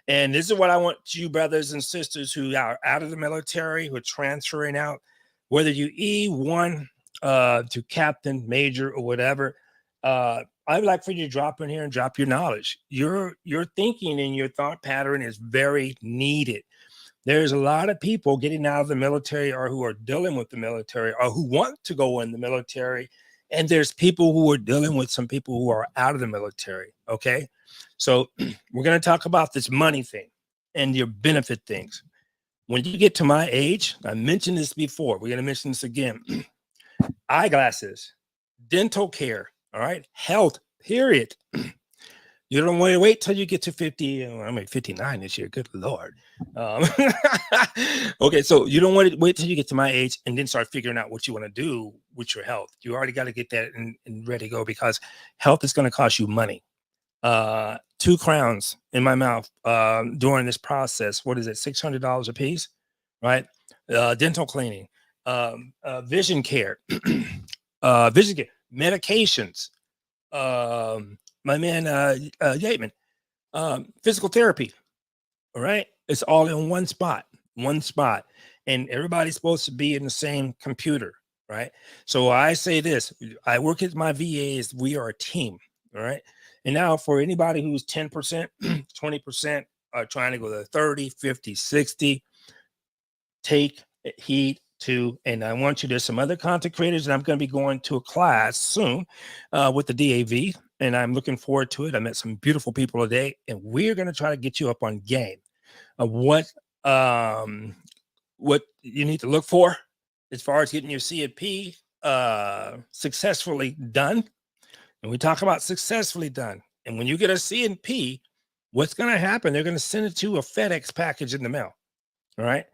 And this is what I want you brothers and sisters who are out of the military, who are transferring out, whether you E1 to captain, major, or whatever. I'd like for you to drop in here and drop your knowledge. Your thinking and your thought pattern is very needed. There's a lot of people getting out of the military or who are dealing with the military or who want to go in the military. And there's people who are dealing with some people who are out of the military. Okay. So we're going to talk about this money thing and your benefit things. When you get to my age, I mentioned this before. We're going to mention this again. Eyeglasses, dental care, all right, health, period. You don't want to wait till you get to 50. I mean, 59 this year. Good Lord. Um, okay, so you don't want to wait till you get to my age and then start figuring out what you want to do with your health. You already got to get that and ready to go because health is going to cost you money. 2 crowns in my mouth during this process. What is it? $600 a piece, right? Dental cleaning, vision care, vision care, medications. My man Yateman, physical therapy. All right, it's all in one spot, and everybody's supposed to be in the same computer, right? So I say this: I work at my VAs. We are a team, all right. And now for anybody who's 10%, 20%, trying to go to 30, 50, 60, take heed to, and I want you, there's some other content creators, and I'm going to be going to a class soon with the DAV, and I'm looking forward to it. I met some beautiful people today, and we're going to try to get you up on game of what you need to look for as far as getting your CFP successfully done. And we talk about successfully done. And when you get a CNP, what's going to happen? They're going to send it to a FedEx package in the mail. All right.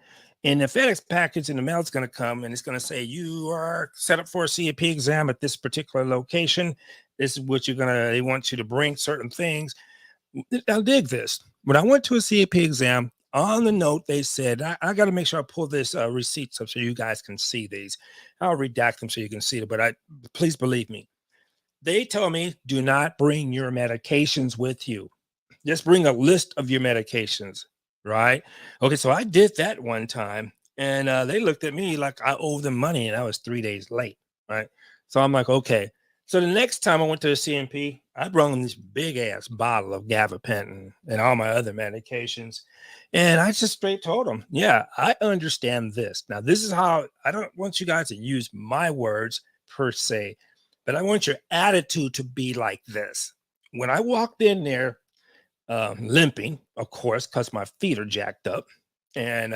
And the FedEx package in the mail is going to come and it's going to say, you are set up for a CFP exam at this particular location. This is what they want you to bring certain things. Now, dig this. When I went to a CFP exam, on the note, they said, I got to make sure I pull this receipts up so you guys can see these. I'll redact them so you can see it, but please believe me. They tell me, do not bring your medications with you. Just bring a list of your medications, right? Okay, so I did that one time, and they looked at me like I owed them money, and I was 3 days late, right? So I'm like, okay. So the next time I went to the CMP, I brought them this big-ass bottle of gabapentin and all my other medications, and I just straight told them, yeah, I understand this. Now, this is how I don't want you guys to use my words per se, but I want your attitude to be like this. When I walked in there, limping, of course, because my feet are jacked up. And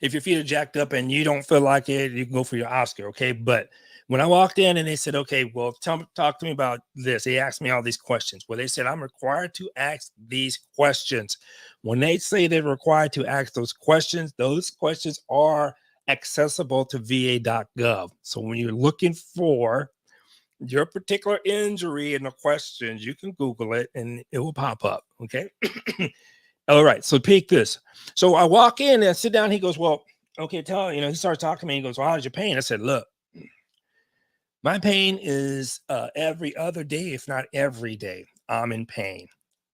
if your feet are jacked up and you don't feel like it, you can go for your Oscar, okay? But when I walked in and they said, okay, well, talk to me about this. They asked me all these questions. Well, they said, I'm required to ask these questions. When they say they're required to ask those questions are accessible to va.gov. So when you're looking for your particular injury and the questions, you can Google it and it will pop up. Okay. All right. So peek this. So I walk in and I sit down. He goes, well, okay, he starts talking to me. He goes, well, how's your pain? I said, look, my pain is every other day, if not every day, I'm in pain.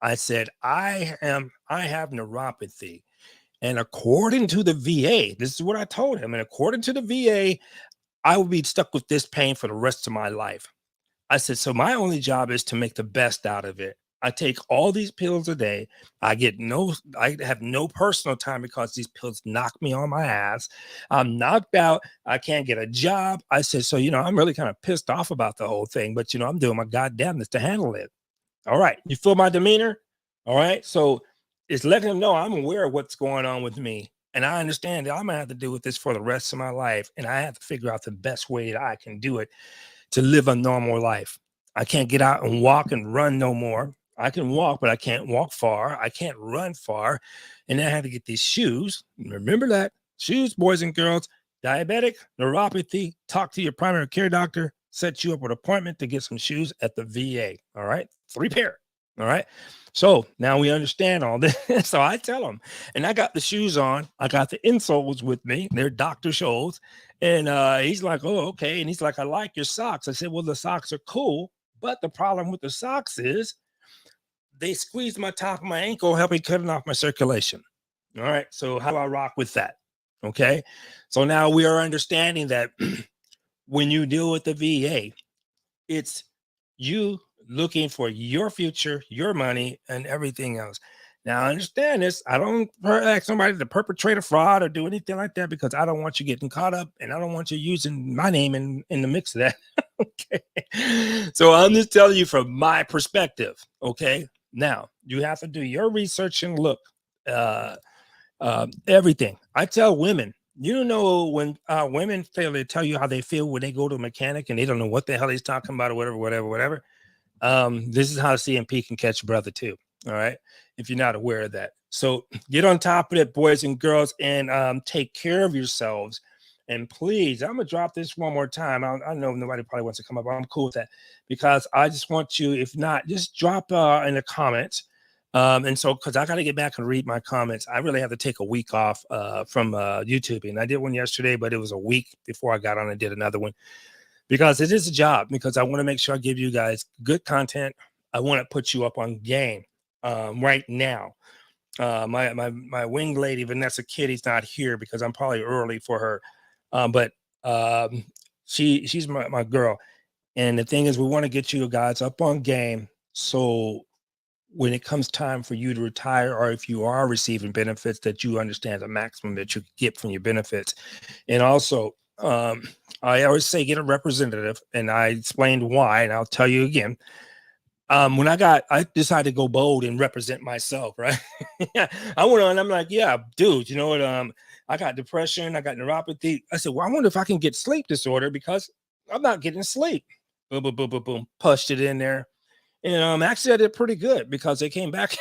I said, I have neuropathy. And according to the VA, this is what I told him. And according to the VA, I will be stuck with this pain for the rest of my life. I said, so my only job is to make the best out of it. I take all these pills a day. I have no personal time because these pills knock me on my ass. I'm knocked out. I can't get a job. I said, so, I'm really kind of pissed off about the whole thing, but, I'm doing my goddamnness to handle it. All right. You feel my demeanor? All right. So it's letting them know I'm aware of what's going on with me. And I understand that I'm going to have to deal with this for the rest of my life. And I have to figure out the best way that I can do it to live a normal life. I can't get out and walk and run no more. I can walk, but I can't walk far. I can't run far. And then I had to get these shoes. Remember that. Shoes, boys and girls. Diabetic, neuropathy, talk to your primary care doctor, set you up with an appointment to get some shoes at the VA. All right. 3 pair. All right. So now we understand all this. So I tell them, and I got the shoes on. I got the insoles with me. They're Dr. Scholl's. And he's like, oh, okay. And he's like, I like your socks. I said, well, the socks are cool. But the problem with the socks is they squeezed my top of my ankle, helping cutting off my circulation. All right. So how do I rock with that? Okay. So now we are understanding that when you deal with the VA, it's you looking for your future, your money, and everything else. Now, I understand this. I don't ask somebody to perpetrate a fraud or do anything like that because I don't want you getting caught up and I don't want you using my name in the mix of that. Okay. So I'm just telling you from my perspective. Okay. Now, you have to do your research and look. Uh, everything. I tell women, you know, when women fail to tell you how they feel when they go to a mechanic and they don't know what the hell he's talking about or whatever. This is how CMP can catch a brother too. All right. If you're not aware of that. So get on top of it, boys and girls, and take care of yourselves. And please, I'm gonna drop this one more time. I know nobody probably wants to come up, but I'm cool with that because I just want you, if not, just drop in the comments. And so, because I got to get back and read my comments, I really have to take a week off from YouTube. And I did one yesterday, but it was a week before I got on and did another one because it is a job. Because I want to make sure I give you guys good content. I want to put you up on game right now. My wing lady Vanessa Kitty's not here because I'm probably early for her, but she's my girl. And the thing is, we want to get you guys up on game so when it comes time for you to retire, or if you are receiving benefits, that you understand the maximum that you get from your benefits. And also, I always say get a representative, and I explained why, and I'll tell you again. When I decided to go bold and represent myself, right? Yeah, I went on. I'm like, yeah, dude, you know what? I got depression. I got neuropathy. I said, well, I wonder if I can get sleep disorder because I'm not getting sleep. Boom, boom, boom, boom, boom. Pushed it in there. And actually, I did pretty good because they came back.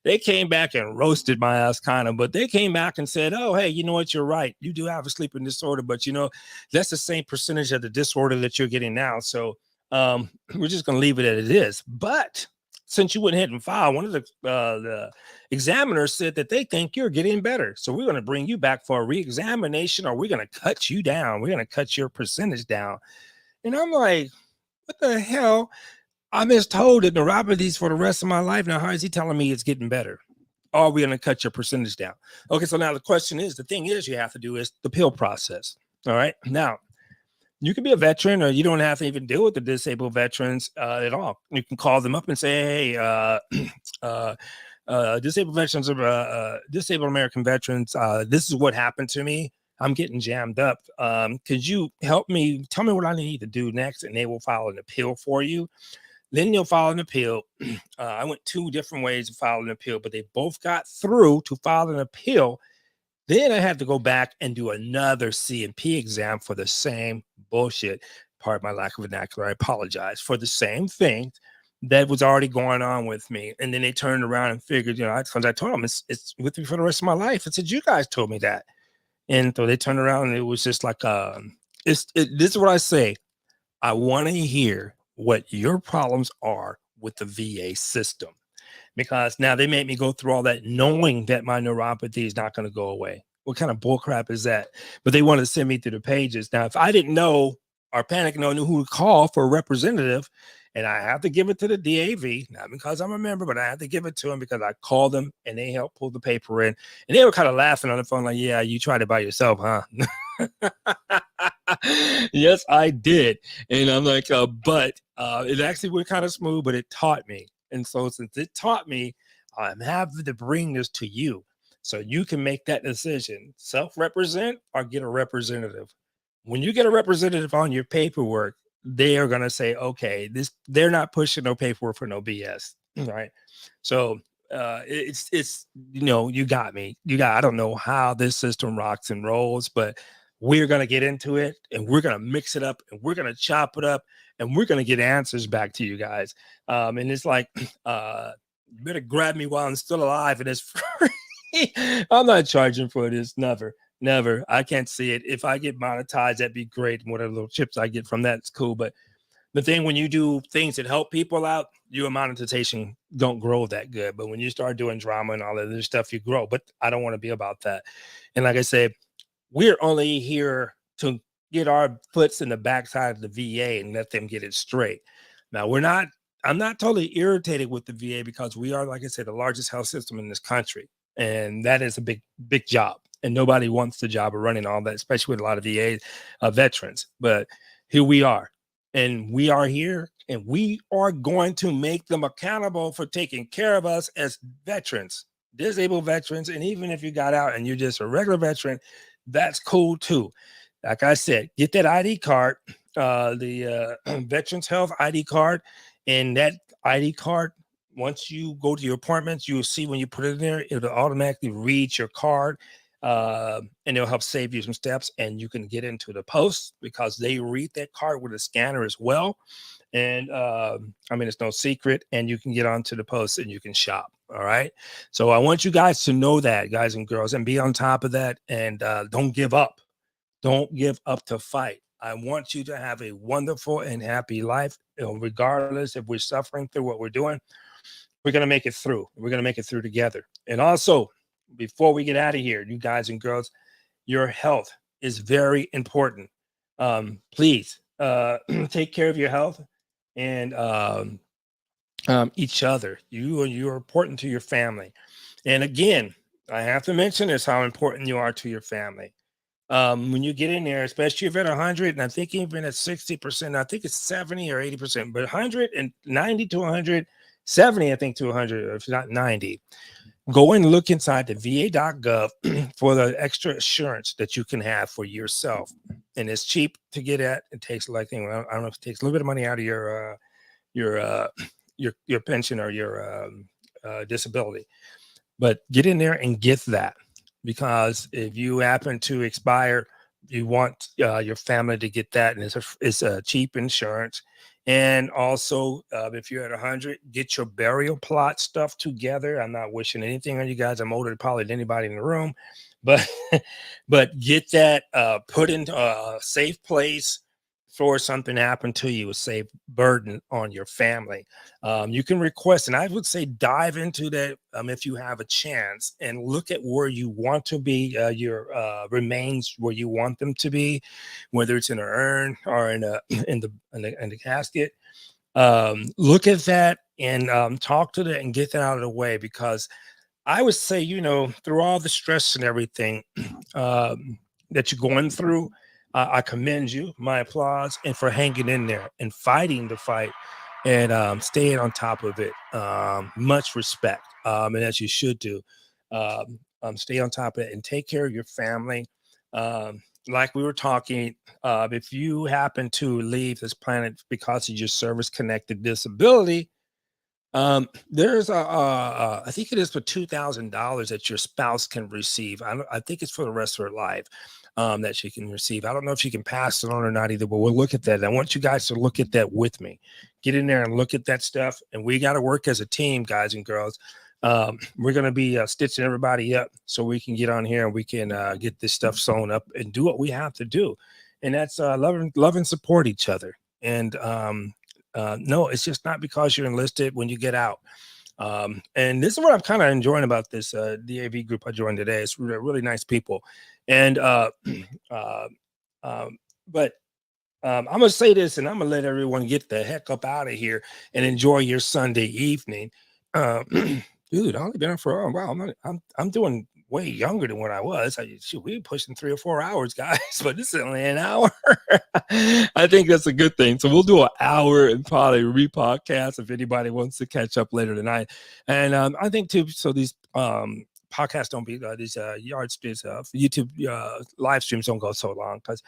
They came back and roasted my ass, kind of. But they came back and said, "Oh, hey, you know what? You're right. You do have a sleeping disorder, but you know that's the same percentage of the disorder that you're getting now. So we're just going to leave it as it is." But since you went ahead and filed, one of the examiners said that they think you're getting better. So we're going to bring you back for a re-examination, or we're going to cut you down. We're going to cut your percentage down. And I'm like, what the hell? I'm just told that neuropathies for the rest of my life. Now, how is he telling me it's getting better? Or are we going to cut your percentage down? Okay, so now the question is, the thing is you have to do is the pill process. All right. Now, you can be a veteran or you don't have to even deal with the disabled veterans at all. You can call them up and say, hey, disabled veterans, disabled American veterans, this is what happened to me. I'm getting jammed up. Could you help me? Tell me what I need to do next, and they will file an appeal for you. Then you'll file an appeal. I went two different ways to file an appeal, but they both got through to file an appeal. Then I had to go back and do another C&P exam for the same bullshit. Pardon my lack of vernacular. I apologize for the same thing that was already going on with me. And then they turned around and figured, you know, because I told them it's with me for the rest of my life. I said, you guys told me that. And so they turned around and it was just like, this is what I say. I want to hear what your problems are with the VA system because now they made me go through all that knowing that my neuropathy is not going to go away. What kind of bullcrap is that? But they want to send me through the pages. Now, if I didn't know or panic knew who to call for a representative, and I have to give it to the DAV, not because I'm a member, but I have to give it to them because I called them and they helped pull the paper in. And they were kind of laughing on the phone, like, yeah, you tried it by yourself, huh? Yes, I did. And I'm like, but it actually went kind of smooth, but it taught me. And so since it taught me, I'm having to bring this to you so you can make that decision, self-represent or get a representative. When you get a representative on your paperwork, they are going to say, okay, they're not pushing no paperwork for no BS. Right. So it's you got me. I don't know how this system rocks and rolls, but we're going to get into it and we're going to mix it up and we're going to chop it up and we're going to get answers back to you guys. And it's like, you better grab me while I'm still alive and it's free. I'm not charging for this. Never. I can't see it. If I get monetized, that'd be great. And whatever little chips I get from that, it's cool. But the thing when you do things that help people out, your monetization don't grow that good. But when you start doing drama and all that other stuff, you grow. But I don't want to be about that. And like I said, we're only here to get our foots in the backside of the VA and let them get it straight. Now, I'm not totally irritated with the VA because we are, like I said, the largest health system in this country. And that is a big job. And nobody wants the job of running all that, especially with a lot of VA veterans. But here we are. And we are here, and we are going to make them accountable for taking care of us as veterans, disabled veterans. And even if you got out and you're just a regular veteran, that's cool too. Like I said, get that ID card, the Veterans Health ID card, and that ID card. Once you go to your appointments, you will see when you put it in there, it'll automatically read your card, and it'll help save you some steps. And you can get into the post because they read that card with a scanner as well. And I mean, it's no secret. And you can get onto the post and you can shop. All right. So I want you guys to know that, guys and girls, and be on top of that. And don't give up. Don't give up to fight. I want you to have a wonderful and happy life, regardless if we're suffering through what we're doing. We're going to make it through. We're going to make it through together. And also, before we get out of here, you guys and girls, your health is very important. Please take care of your health and each other. You're important to your family. And again, I have to mention this, how important you are to your family. When you get in there, especially if you're at 100, and I think even at 60%, I think it's 70 or 80%, but 190 to 170, I think to 100, if not 90. Go and look inside the va.gov for the extra assurance that you can have for yourself. And it's cheap to get at. It takes like, I don't know if it takes a little bit of money out of your pension or your disability, but get in there and get that. Because if you happen to expire, you want your family to get that, and it's a cheap insurance. And also, if you're at 100, get your burial plot stuff together. I'm not wishing anything on you guys. I'm older probably than anybody in the room, but but get that put into a safe place for something to happen to you, a safe burden on your family. You can request, and I would say dive into that if you have a chance, and look at where you want to be, your remains where you want them to be, whether it's in an urn or in the casket. Look at that and talk to that and get that out of the way, because I would say, through all the stress and everything that you're going through, I commend you, my applause, and for hanging in there and fighting the fight and staying on top of it. Much respect, and as you should do. Stay on top of it and take care of your family. Like we were talking, if you happen to leave this planet because of your service-connected disability, there's I think it is for $2,000 that your spouse can receive. I think it's for the rest of her life that she can receive. I don't know if she can pass it on or not either, but we'll look at that. I want you guys to look at that with me. Get in there and look at that stuff. And we got to work as a team, guys and girls. We're going to be stitching everybody up so we can get on here and we can get this stuff sewn up and do what we have to do. And that's love and support each other. And no, it's just not because you're enlisted when you get out. And this is what I'm kind of enjoying about this DAV group I joined today. It's really nice people. And but I'm gonna say this, and I'm gonna let everyone get the heck up out of here and enjoy your Sunday evening. Dude, I've only been on for wow. I'm doing way younger than what I was. We pushing 3 or 4 hours, guys, but this is only an hour. I think that's a good thing. So we'll do an hour and probably re-podcast if anybody wants to catch up later tonight. And I think too, so these podcasts don't be these YouTube live streams don't go so long, because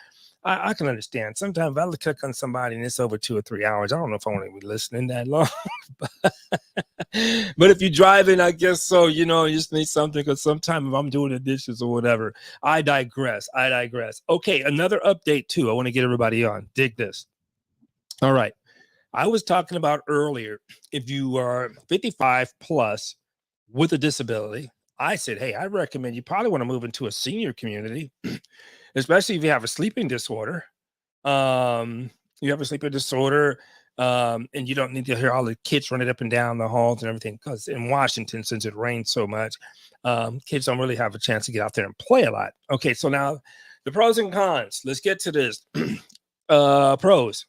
I can understand. Sometimes if I click on somebody and it's over 2 or 3 hours, I don't know if I want to be listening that long. But if you're driving, I guess so. You just need something, because sometimes if I'm doing the dishes or whatever, I digress. Okay, another update too. I want to get everybody on. Dig this. All right. I was talking about earlier, if you are 55 plus with a disability, I said, hey, I recommend you probably want to move into a senior community, especially if you have a sleeping disorder. And you don't need to hear all the kids running up and down the halls and everything, because in Washington, since it rains so much, kids don't really have a chance to get out there and play a lot. Okay, so now the pros and cons. Let's get to this. Pros.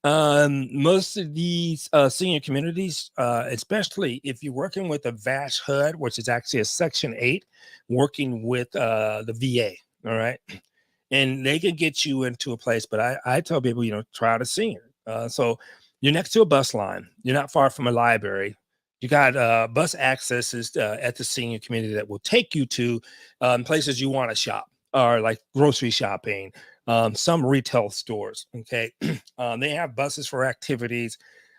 Most of these senior communities, especially if you're working with a VASH HUD, which is actually a Section 8, working with the VA, all right? And they can get you into a place, but I tell people, try to senior. So you're next to a bus line. You're not far from a library. You got bus accesses at the senior community that will take you to places you want to shop, or like grocery shopping, some retail stores. Okay. They have buses for activities.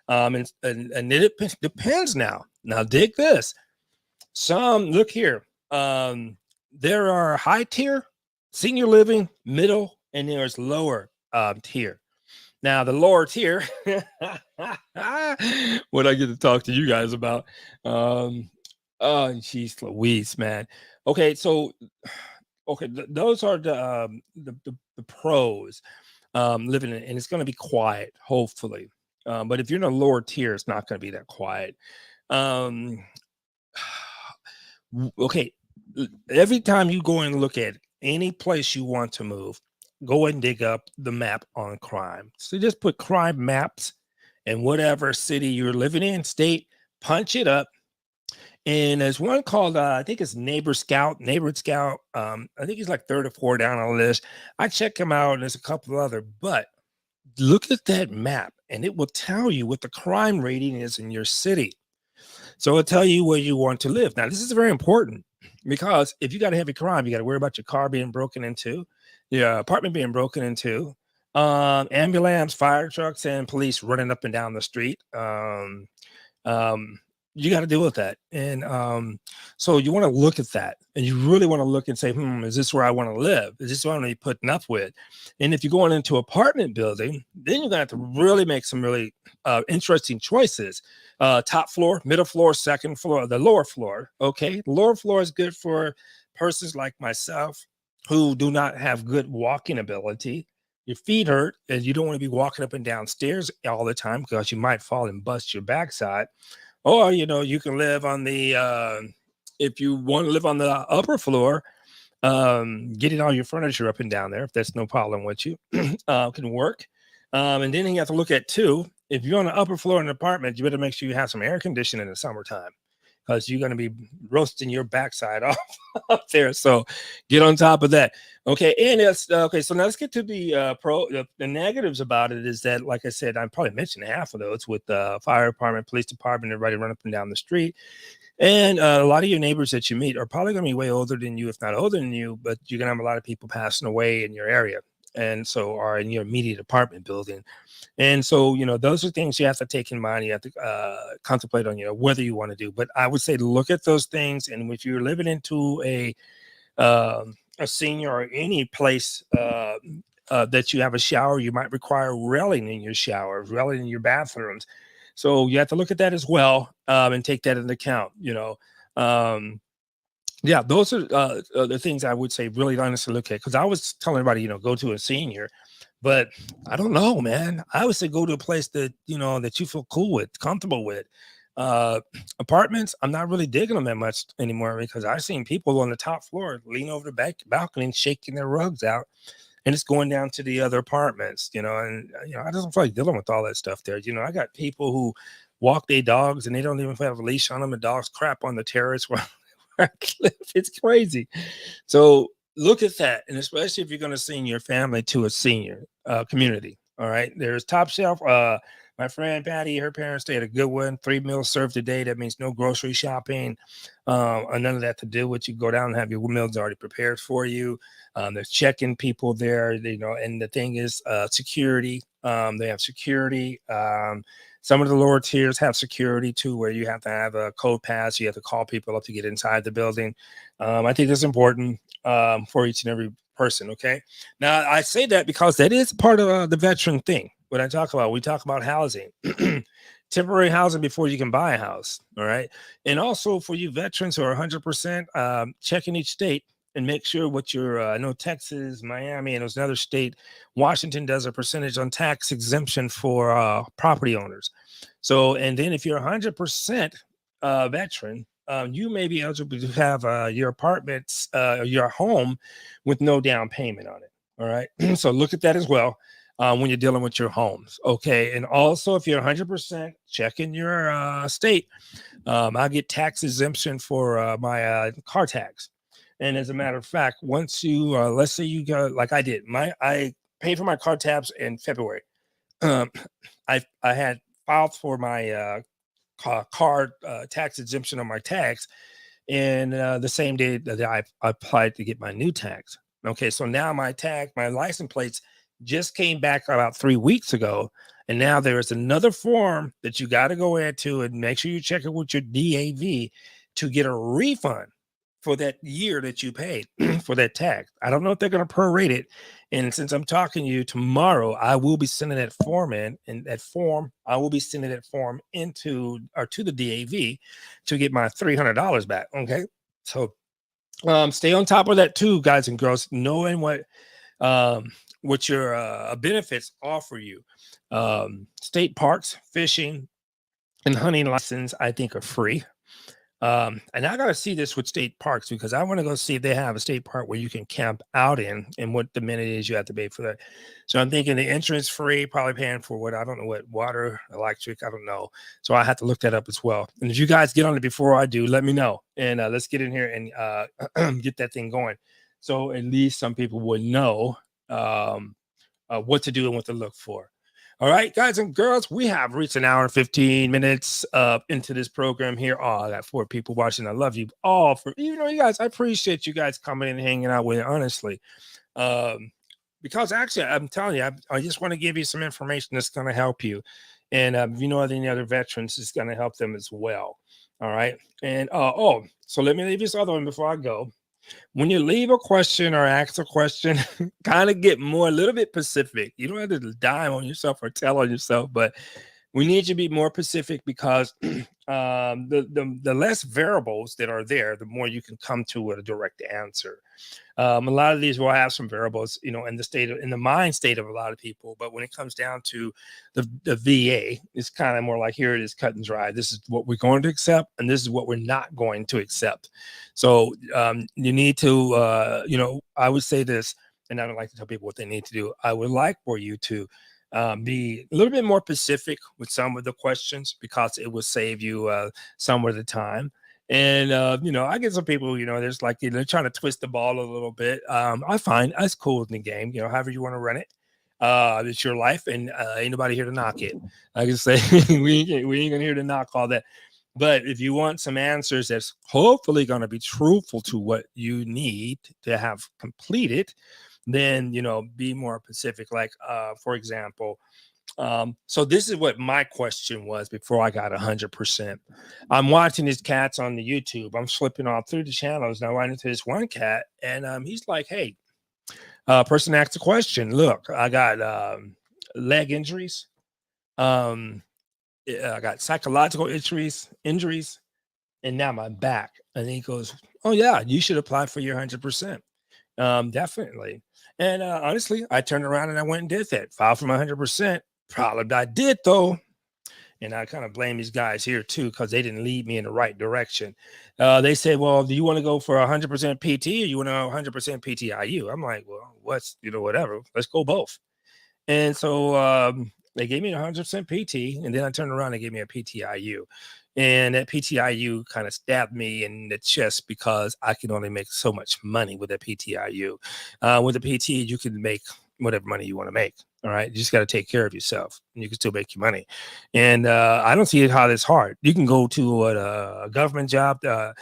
And it depends now. Now, dig this. Look here. There are high tier, senior living, middle, and there's lower tier. Now, the lower tier, what I get to talk to you guys about. Oh, jeez, Louise, man. Okay, so okay, those are the pros living in, and it's going to be quiet, hopefully. But if you're in a lower tier, it's not going to be that quiet. Um, okay, every time you go and look at any place you want to move, go and dig up the map on crime. So just put crime maps in whatever city you're living in, state, punch it up. And there's one called, I think it's Neighborhood Scout. I think he's like third or fourth down on the list. I check him out, and there's a couple of other, but look at that map and it will tell you what the crime rating is in your city. So it'll tell you where you want to live. Now, this is very important because if you got a heavy crime, you got to worry about your car being broken into, your apartment being broken into, ambulance, fire trucks, and police running up and down the street. Um, you got to deal with that. And so you want to look at that, and you really want to look and say, is this where I want to live? Is this what I'm going to be putting up with? And if you're going into apartment building, then you're going to have to really make some really interesting choices. Top floor, middle floor, second floor, the lower floor. Okay. The lower floor is good for persons like myself who do not have good walking ability. Your feet hurt, and you don't want to be walking up and down stairs all the time because you might fall and bust your backside. Or, you can live on if you want to live on the upper floor, getting all your furniture up and down there, if that's no problem with you, can work. And then you have to look at too, if you're on the upper floor in an apartment, you better make sure you have some air conditioning in the summertime because you're going to be roasting your backside off up there. So get on top of that. Okay. And it's okay. So now let's get to the the negatives about it is that, like I said, I probably mentioned half of those with the fire department, police department, everybody running up and down the street. And a lot of your neighbors that you meet are probably going to be way older than you, if not older than you, but you're going to have a lot of people passing away in your area. And so, or in your immediate apartment building. And so, those are things you have to take in mind. You have to contemplate on, whether you want to do. But I would say look at those things. And if you're living into a senior or any place that you have a shower, you might require railing in your shower, railing in your bathrooms. So you have to look at that as well and take that into account. Yeah, those are the things I would say really honestly look at. Because I was telling everybody, go to a senior, but I don't know, man. I would say go to a place that that you feel cool with, comfortable with. Uh, Apartments, I'm not really digging them that much anymore because I've seen people on the top floor lean over the back balcony and shaking their rugs out, and it's going down to the other apartments. And I don't feel like dealing with all that stuff there. I got people who walk their dogs and they don't even have a leash on them. The dogs crap on the terrace where it's crazy. So look at that. And especially if you're going to send your family to a senior community. All right. There's Top Shelf. My friend Patty, her parents stay at a good one, 3 meals served a day. That means no grocery shopping, and none of that to do with you. Go down and have your meals already prepared for you. There's check-in people there, and the thing is security. They have security. Some of the lower tiers have security too, where you have to have a code pass. You have to call people up to get inside the building. I think that's important for each and every person. Okay. Now I say that because that is part of the veteran thing. What I talk about, we talk about housing, temporary housing before you can buy a house. All right. And also for you veterans who are 100%, check in each state and make sure what your, I know Texas, Miami, and there's another state, Washington does a percentage on tax exemption for property owners. So, and then if you're 100% veteran, you may be eligible to have your apartments, your home with no down payment on it. All right. So look at that as well. When you're dealing with your homes. Okay. And also, if you're 100%, check in your state. I get tax exemption for my car tax. And as a matter of fact, once you, let's say you go, like I did, I paid for my car tabs in February. um, I had filed for my car tax exemption on my tax, and the same day that I applied to get my new tax. Okay, so now my license plates just came back about 3 weeks ago, and now there is another form that you got to go into and make sure you check it with your DAV to get a refund for that year that you paid for that tax. I don't know if they're going to prorate it. And since I'm talking to you tomorrow, I will be sending that form in, and that form, I will be sending that form into or to the DAV to get my $300 back. Okay. So stay on top of that too, guys and girls, knowing what your benefits offer you. State parks, fishing, and hunting license, I think, are free. And I gotta see this with state parks because I want to go see if they have a state park where you can camp out in and what the minute is you have to pay for that. So I'm thinking the entrance free, probably paying for what I don't know what water, electric, I don't know. So I have to look that up as well. And if you guys get on it before I do, let me know. And let's get in here and get that thing going. So at least some people would know um, what to do and what to look for. All right, guys and girls, we have reached an hour and 15 minutes into this program here. Oh, I got 4 people watching. I love you all for, you know, you guys, I appreciate you guys coming and hanging out with me, honestly. Um, because actually, I'm telling you, I just want to give you some information that's going to help you. And if you know any other veterans, it's going to help them as well. All right. And so let me leave this other one before I go. When you leave a question or ask a question, kind of get more a little bit specific. You don't have to dime on yourself or tell on yourself, but we need you to be more specific because the less variables that are there, the more you can come to a direct answer. A lot of these will have some variables, you know, in the mind state of a lot of people. But when it comes down to the VA, it's kind of more like here it is cut and dry. This is what we're going to accept, and this is what we're not going to accept. So you need to, I would say this, and I don't like to tell people what they need to do. I would like for you to be a little bit more specific with some of the questions because it will save you some of the time. And I get some people, there's like they're trying to twist the ball a little bit. I find that's cool in the game, however you want to run it. It's your life, and ain't nobody here to knock it. Like I say, we ain't gonna here to knock all that. But if you want some answers that's hopefully gonna be truthful to what you need to have completed, then be more specific. Like for example, so this is what my question was before I got 100%. I'm watching these cats on the YouTube. I'm flipping all through the channels. And I ran into this one cat, and he's like, "Hey, person asked a question. Look, I got leg injuries. Um, I got psychological injuries, and now my back." And he goes, "Oh yeah, you should apply for your 100%. Definitely." And honestly, I turned around and I went and did that. Filed for my 100%. Problem I did though, and I kind of blame these guys here too because they didn't lead me in the right direction. They said, "Well, do you want to go for 100% PT or you want to 100% PTIU?" I'm like, "Well, what's whatever. Let's go both." And so they gave me 100% PT, and then I turned around and gave me a PTIU. And that PTIU kind of stabbed me in the chest because I can only make so much money with a PTIU. With a PT, you can make whatever money you want to make. All right. You just got to take care of yourself and you can still make your money. And I don't see how that's hard. You can go to a government job. Uh,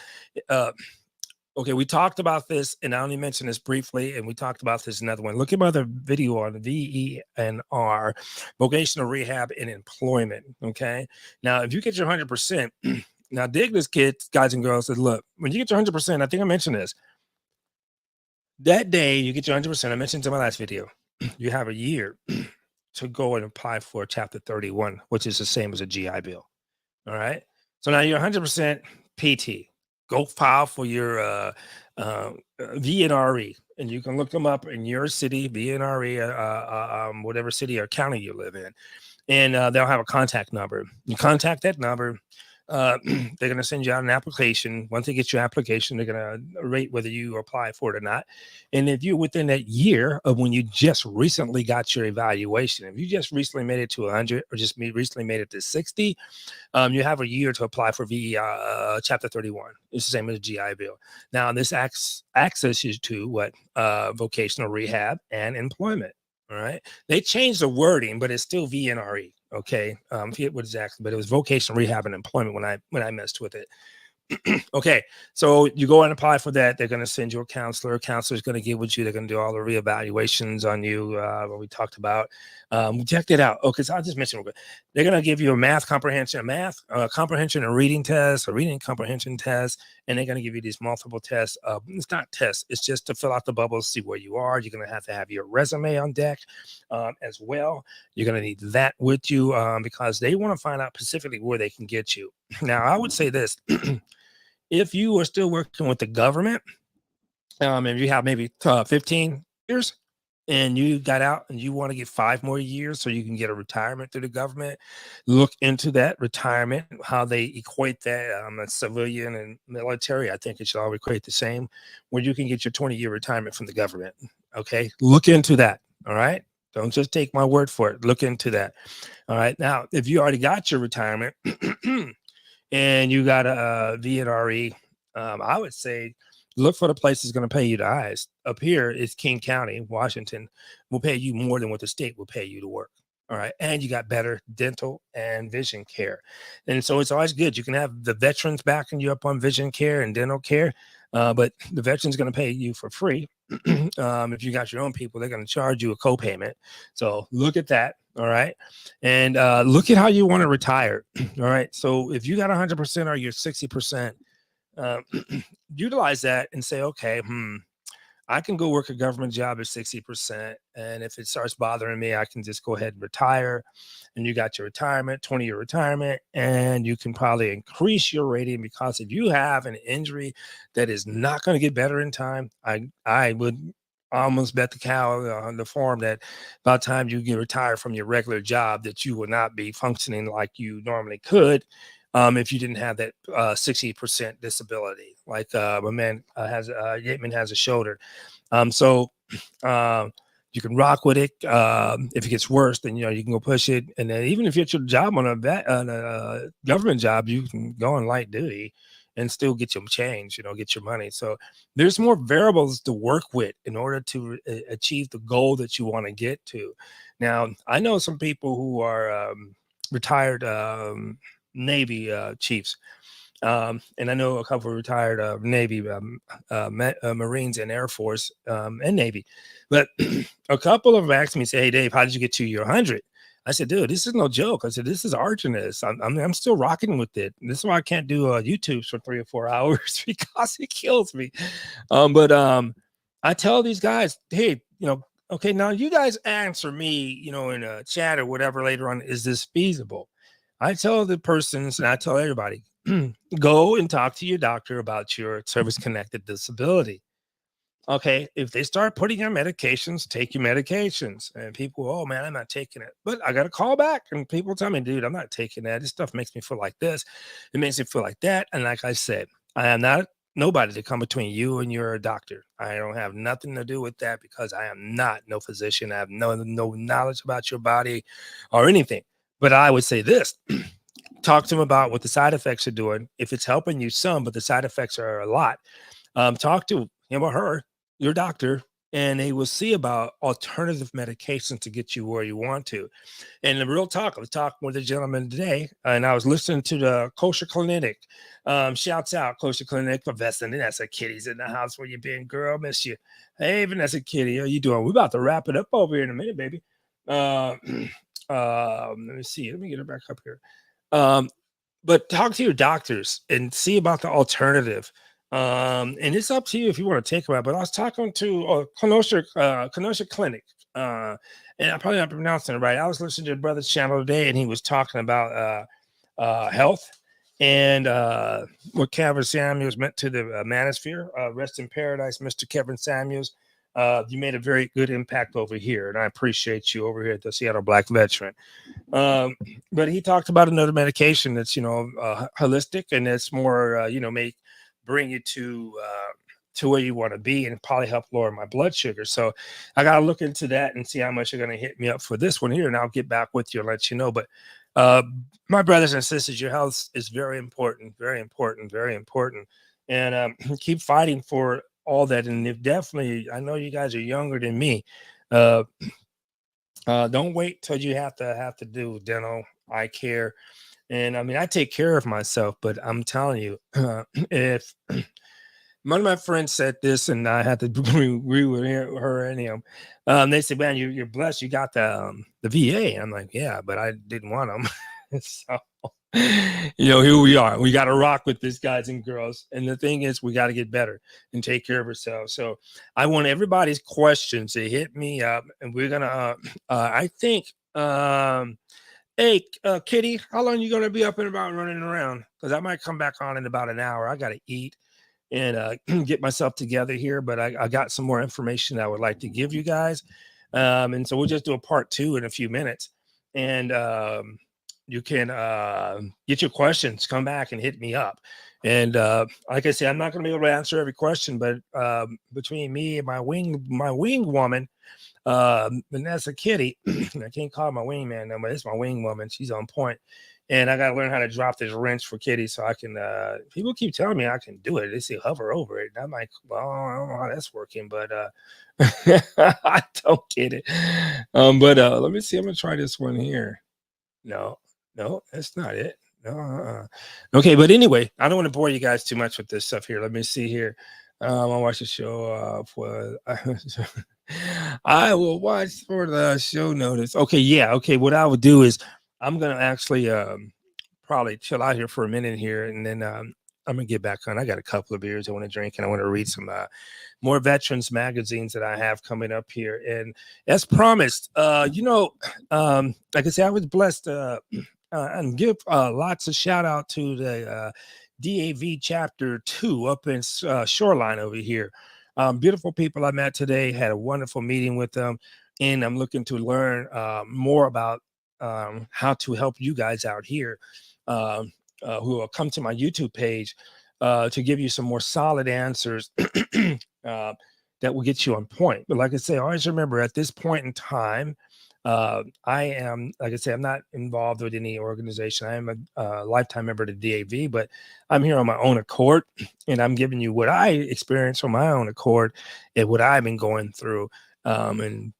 Okay, we talked about this, and I only mentioned this briefly, and we talked about this in another one. Look at my other video on VENR, vocational rehab and employment. Okay, now if you get your 100%, now dig this, kids, guys and girls. Said, look, when you get your 100%, I think I mentioned this. That day you get your 100%. I mentioned in my last video. You have a year to go and apply for Chapter 31, which is the same as a GI Bill. All right. So now you're 100% PT. Go file for your VNRE, and you can look them up in your city, VNRE, whatever city or county you live in, and they'll have a contact number. You contact that number. They're going to send you out an application. Once they get your application, they're going to rate whether you apply for it or not. And if you're within that year of when you just recently got your evaluation, if you just recently made it to 100 or just recently made it to 60, you have a year to apply for Chapter 31. It's the same as a GI Bill. Now, this access you to what vocational rehab and employment. All right. They changed the wording, but it's still VNRE. Okay. I forget what exactly, but it was vocational rehab and employment when I messed with it. Okay, so you go and apply for that. They're going to send you a counselor. A counselor is going to get with you. They're going to do all the reevaluations on you, what we talked about. Check it out. Okay, so I'll just mention real quick. They're going to give you a math comprehension and reading test, a reading comprehension test, and they're going to give you these multiple tests. It's not tests. It's just to fill out the bubbles, see where you are. You're going to have your resume on deck as well. You're going to need that with you because they want to find out specifically where they can get you. Now, I would say this. If you are still working with the government, and you have maybe 15 years and you got out and you want to get 5 more years so you can get a retirement through the government, look into that retirement, how they equate that, a civilian and military. I think it should all equate the same, where you can get your 20-year retirement from the government. Okay. Look into that. All right. Don't just take my word for it. Look into that. All right. Now, if you already got your retirement, and you got a VNRE, I would say look for the place that's going to pay you the highest. Up here, it's King County, Washington, will pay you more than what the state will pay you to work. All right. And you got better dental and vision care. And so it's always good. You can have the veterans backing you up on vision care and dental care, but the veteran's going to pay you for free. If you got your own people, they're going to charge you a copayment. So look at that. All right. And look at how you want to retire. All right. So if you got 100% or you're 60%, uh, utilize that and say, okay, I can go work a government job at 60%. And if it starts bothering me, I can just go ahead and retire. And you got your retirement, 20-year retirement, and you can probably increase your rating because if you have an injury that is not going to get better in time, I would almost bet the cow on the farm that by the time you get retired from your regular job, that you will not be functioning like you normally could if you didn't have that 60% disability, like my man Yateman has a shoulder. So you can rock with it. If it gets worse, then you can go push it. And then even if you get your job on a government job, you can go on light duty and still get your change, get your money. So there's more variables to work with in order to achieve the goal that you want to get to. Now, I know some people who are retired Navy chiefs. And I know a couple of retired Navy, Marines and Air Force and Navy. But a couple of them asked me, say, hey, Dave, how did you get to your 100? I said, dude, this is no joke. I said, this is arduous. I'm still rocking with it. And this is why I can't do YouTube for 3 or 4 hours because it kills me. But I tell these guys, hey, okay, now you guys answer me, in a chat or whatever later on, is this feasible? I tell the persons and I tell everybody, go and talk to your doctor about your service connected disability. Okay. If they start putting on medications, take your medications. And people, oh man, I'm not taking it. But I got to call back and people tell me, dude, I'm not taking that. This stuff makes me feel like this. It makes me feel like that. And like I said, I am not nobody to come between you and your doctor. I don't have nothing to do with that because I am not no physician. I have no knowledge about your body or anything. But I would say this. Talk to them about what the side effects are doing. If it's helping you some, but the side effects are a lot, talk to him or her, your doctor, and they will see about alternative medications to get you where you want to. And the real talk, I was talking with a gentleman today, and I was listening to the Kosher Clinic. Shouts out Kosher Clinic for Vanessa Kitty's in the house. Where you been, girl? Miss you. Hey, Vanessa Kitty, how you doing? We're about to wrap it up over here in a minute, baby. Let me see. Let me get it back up here. But talk to your doctors and see about the alternative. And it's up to you if you want to take them out. But I was talking to Kenosha Clinic, and I'm probably not pronouncing it right. I was listening to a brother's channel today, and he was talking about health and what Kevin Samuels meant to the manosphere. Rest in paradise, Mr. Kevin Samuels. You made a very good impact over here, and I appreciate you over here at the Seattle Black Veteran. But he talked about another medication that's holistic and it's more may bring you to where you want to be and probably help lower my blood sugar. So I got to look into that and see how much you're going to hit me up for this one here, and I'll get back with you and let you know. But my brothers and sisters, your health is very important, very important, very important, and keep fighting for all that. And if definitely, I know you guys are younger than me. Don't wait till you have to do dental eye care. And I mean, I take care of myself, but I'm telling you, if one of my friends said this, and I had to agree with her and him. They said, "Man, you're blessed. You got the VA." I'm like, "Yeah, but I didn't want them." So, here we are. We got to rock with this, guys and girls. And the thing is, we got to get better and take care of ourselves. So, I want everybody's questions to hit me up, and we're gonna. I think. Hey, Kitty, how long you gonna be up and about running around? Because I might come back on in about an hour. I gotta eat and get myself together here. But I got some more information I would like to give you guys. And so we'll just do a part two in a few minutes. And you can get your questions, come back and hit me up. And like I said, I'm not going to be able to answer every question, but between me and my wing woman, Vanessa Kitty, I can't call her my wingman no, but it's my wing woman. She's on point. And I got to learn how to drop this wrench for Kitty so I can. People keep telling me I can do it. They say hover over it. And I'm like, well, I don't know how that's working, but I don't get it. But let me see. I'm gonna try this one here. No, no, that's not it. No. Okay, but anyway, I don't want to bore you guys too much with this stuff here. Let me see here. I'll watch the show for. I will watch for the show notice. Okay, yeah. Okay, what I would do is I'm gonna actually probably chill out here for a minute here, and then I'm gonna get back on. I got a couple of beers I want to drink, and I want to read some more veterans magazines that I have coming up here. And as promised, like I said, I was blessed and give lots of shout out to the DAV chapter 2 up in Shoreline over here. Beautiful people I met today, had a wonderful meeting with them, and I'm looking to learn more about how to help you guys out here who will come to my YouTube page to give you some more solid answers that will get you on point. But like I say, always remember at this point in time, I am, like I say, I'm not involved with any organization. I am a lifetime member of the DAV, but I'm here on my own accord, and I'm giving you what I experienced on my own accord and what I've been going through. And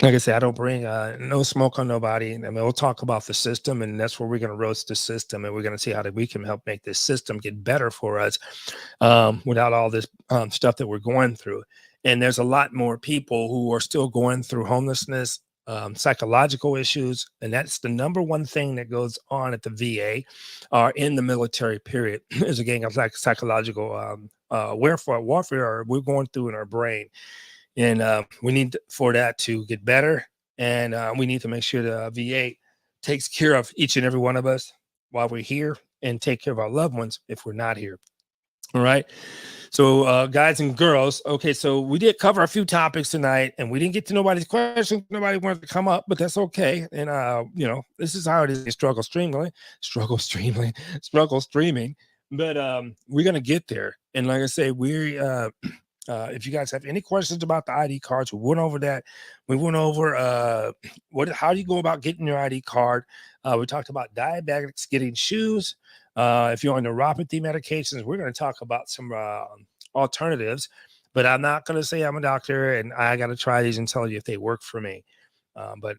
like I said, I don't bring no smoke on nobody. I mean, we'll talk about the system, and that's where we're going to roast the system, and we're going to see how we can help make this system get better for us without all this stuff that we're going through. And there's a lot more people who are still going through homelessness, psychological issues, and that's the number one thing that goes on at the VA or in the military period is a gang of psychological warfare we're going through in our brain. And we need for that to get better. And we need to make sure the VA takes care of each and every one of us while we're here and take care of our loved ones if we're not here. All right. So, guys and girls, okay, so we did cover a few topics tonight, and we didn't get to nobody's questions. Nobody wanted to come up, but that's okay. And this is how it is. Struggle streaming. But we're gonna get there. And like I say, if you guys have any questions about the ID cards, we went over that. We went over how do you go about getting your ID card. We talked about diabetics getting shoes. If you're on neuropathy medications, we're going to talk about some alternatives, but I'm not going to say I'm a doctor and I got to try these and tell you if they work for me. But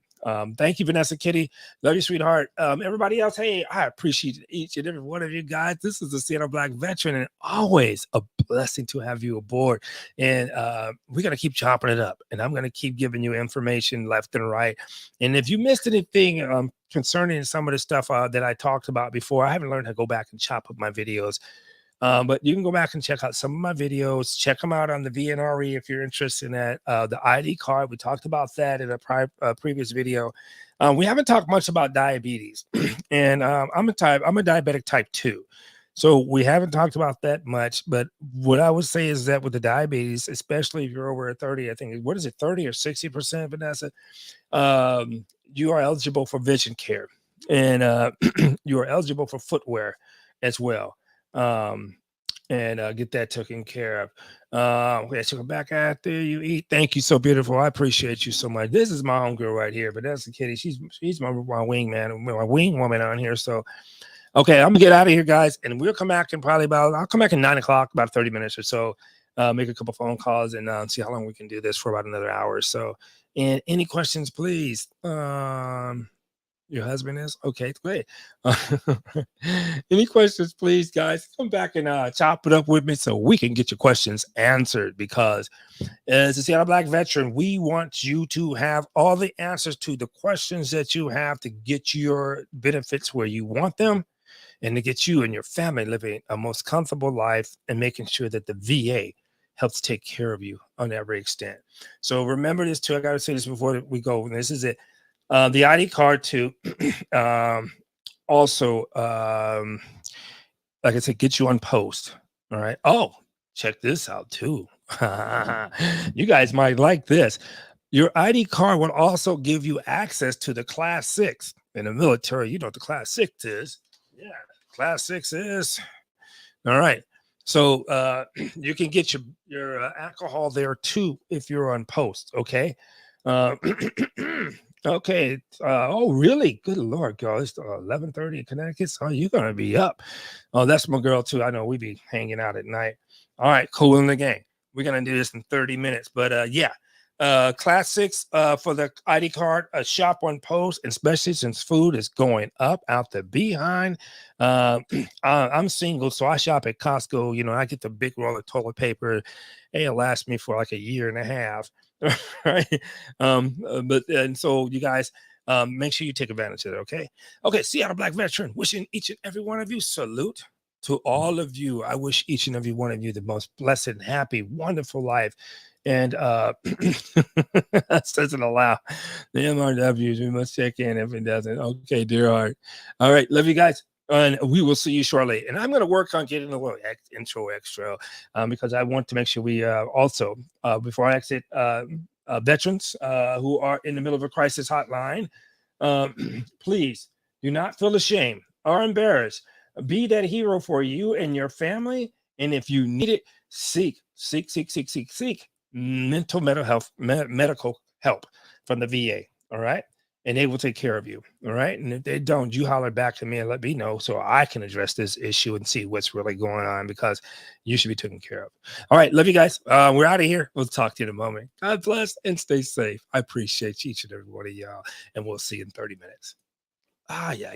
thank you, Vanessa Kitty. Love you, sweetheart. Everybody else, hey, I appreciate each and every one of you guys. This is the Seattle Black Veteran, and always a blessing to have you aboard. And we're going to keep chopping it up, and I'm going to keep giving you information left and right. And if you missed anything concerning some of the stuff that I talked about before, I haven't learned how to go back and chop up my videos. But you can go back and check out some of my videos. Check them out on the VNRE if you're interested in that. The ID card, we talked about that in a previous video. We haven't talked much about diabetes, and I'm a diabetic type 2. So we haven't talked about that much. But what I would say is that with the diabetes, especially if you're over 30, I think, what is it, 30 or 60%, Vanessa? You are eligible for vision care, and you are eligible for footwear as well. And get that taken care of. Okay, so come back after you eat. Thank you, so beautiful. I appreciate you so much. This is my homegirl right here, but that's the kitty. She's my wingman, my wing woman on here. So, okay, I'm gonna get out of here, guys, and we'll come back in I'll come back in 9 o'clock, about 30 minutes or so. make a couple phone calls and see how long we can do this for about another hour or so. And any questions, please. Your husband is okay. Great. Any questions, please, guys? Come back and chop it up with me so we can get your questions answered. Because as a Seattle Black veteran, we want you to have all the answers to the questions that you have to get your benefits where you want them and to get you and your family living a most comfortable life and making sure that the VA helps take care of you on every extent. So remember this too. I got to say this before we go. And this is it. The ID card too. Also, like I said, get you on post. All right. Oh, check this out too. You guys might like this. Your ID card will also give you access to the Class 6 in the military. You know what the Class 6 is. Yeah, Class 6 is. All right. So you can get your alcohol there too if you're on post. Okay. Uh, okay. Oh, really? Good Lord, girl. It's 11:30 in Connecticut. So you're gonna be up. Oh, that's my girl too. I know we be hanging out at night. All right, cool in the gang. We're gonna do this in 30 minutes. But yeah. Class 6 for the ID card, a shop on post, and especially since food is going up out the behind. I'm single, so I shop at Costco. You know, I get the big roll of toilet paper. It'll last me for like a year and a half. Right. But and so you guys make sure you take advantage of it. Okay, Seattle Black veteran, wishing each and every one of you salute to all of you. I wish each and every one of you the most blessed, happy, wonderful life. And that doesn't allow the MRWs. We must check in if it doesn't. Okay, dear heart. All right, love you guys. And we will see you shortly. And I'm going to work on getting a little intro extra because I want to make sure we also, before I exit, veterans who are in the middle of a crisis hotline, please do not feel ashamed or embarrassed. Be that hero for you and your family. And if you need it, seek mental health, medical help from the VA. All right. And they will take care of you. All right. And if they don't, you holler back to me and let me know so I can address this issue and see what's really going on because you should be taken care of. All right. Love you guys. We're out of here. We'll talk to you in a moment. God bless and stay safe. I appreciate each and every one of y'all. And we'll see you in 30 minutes. Yeah.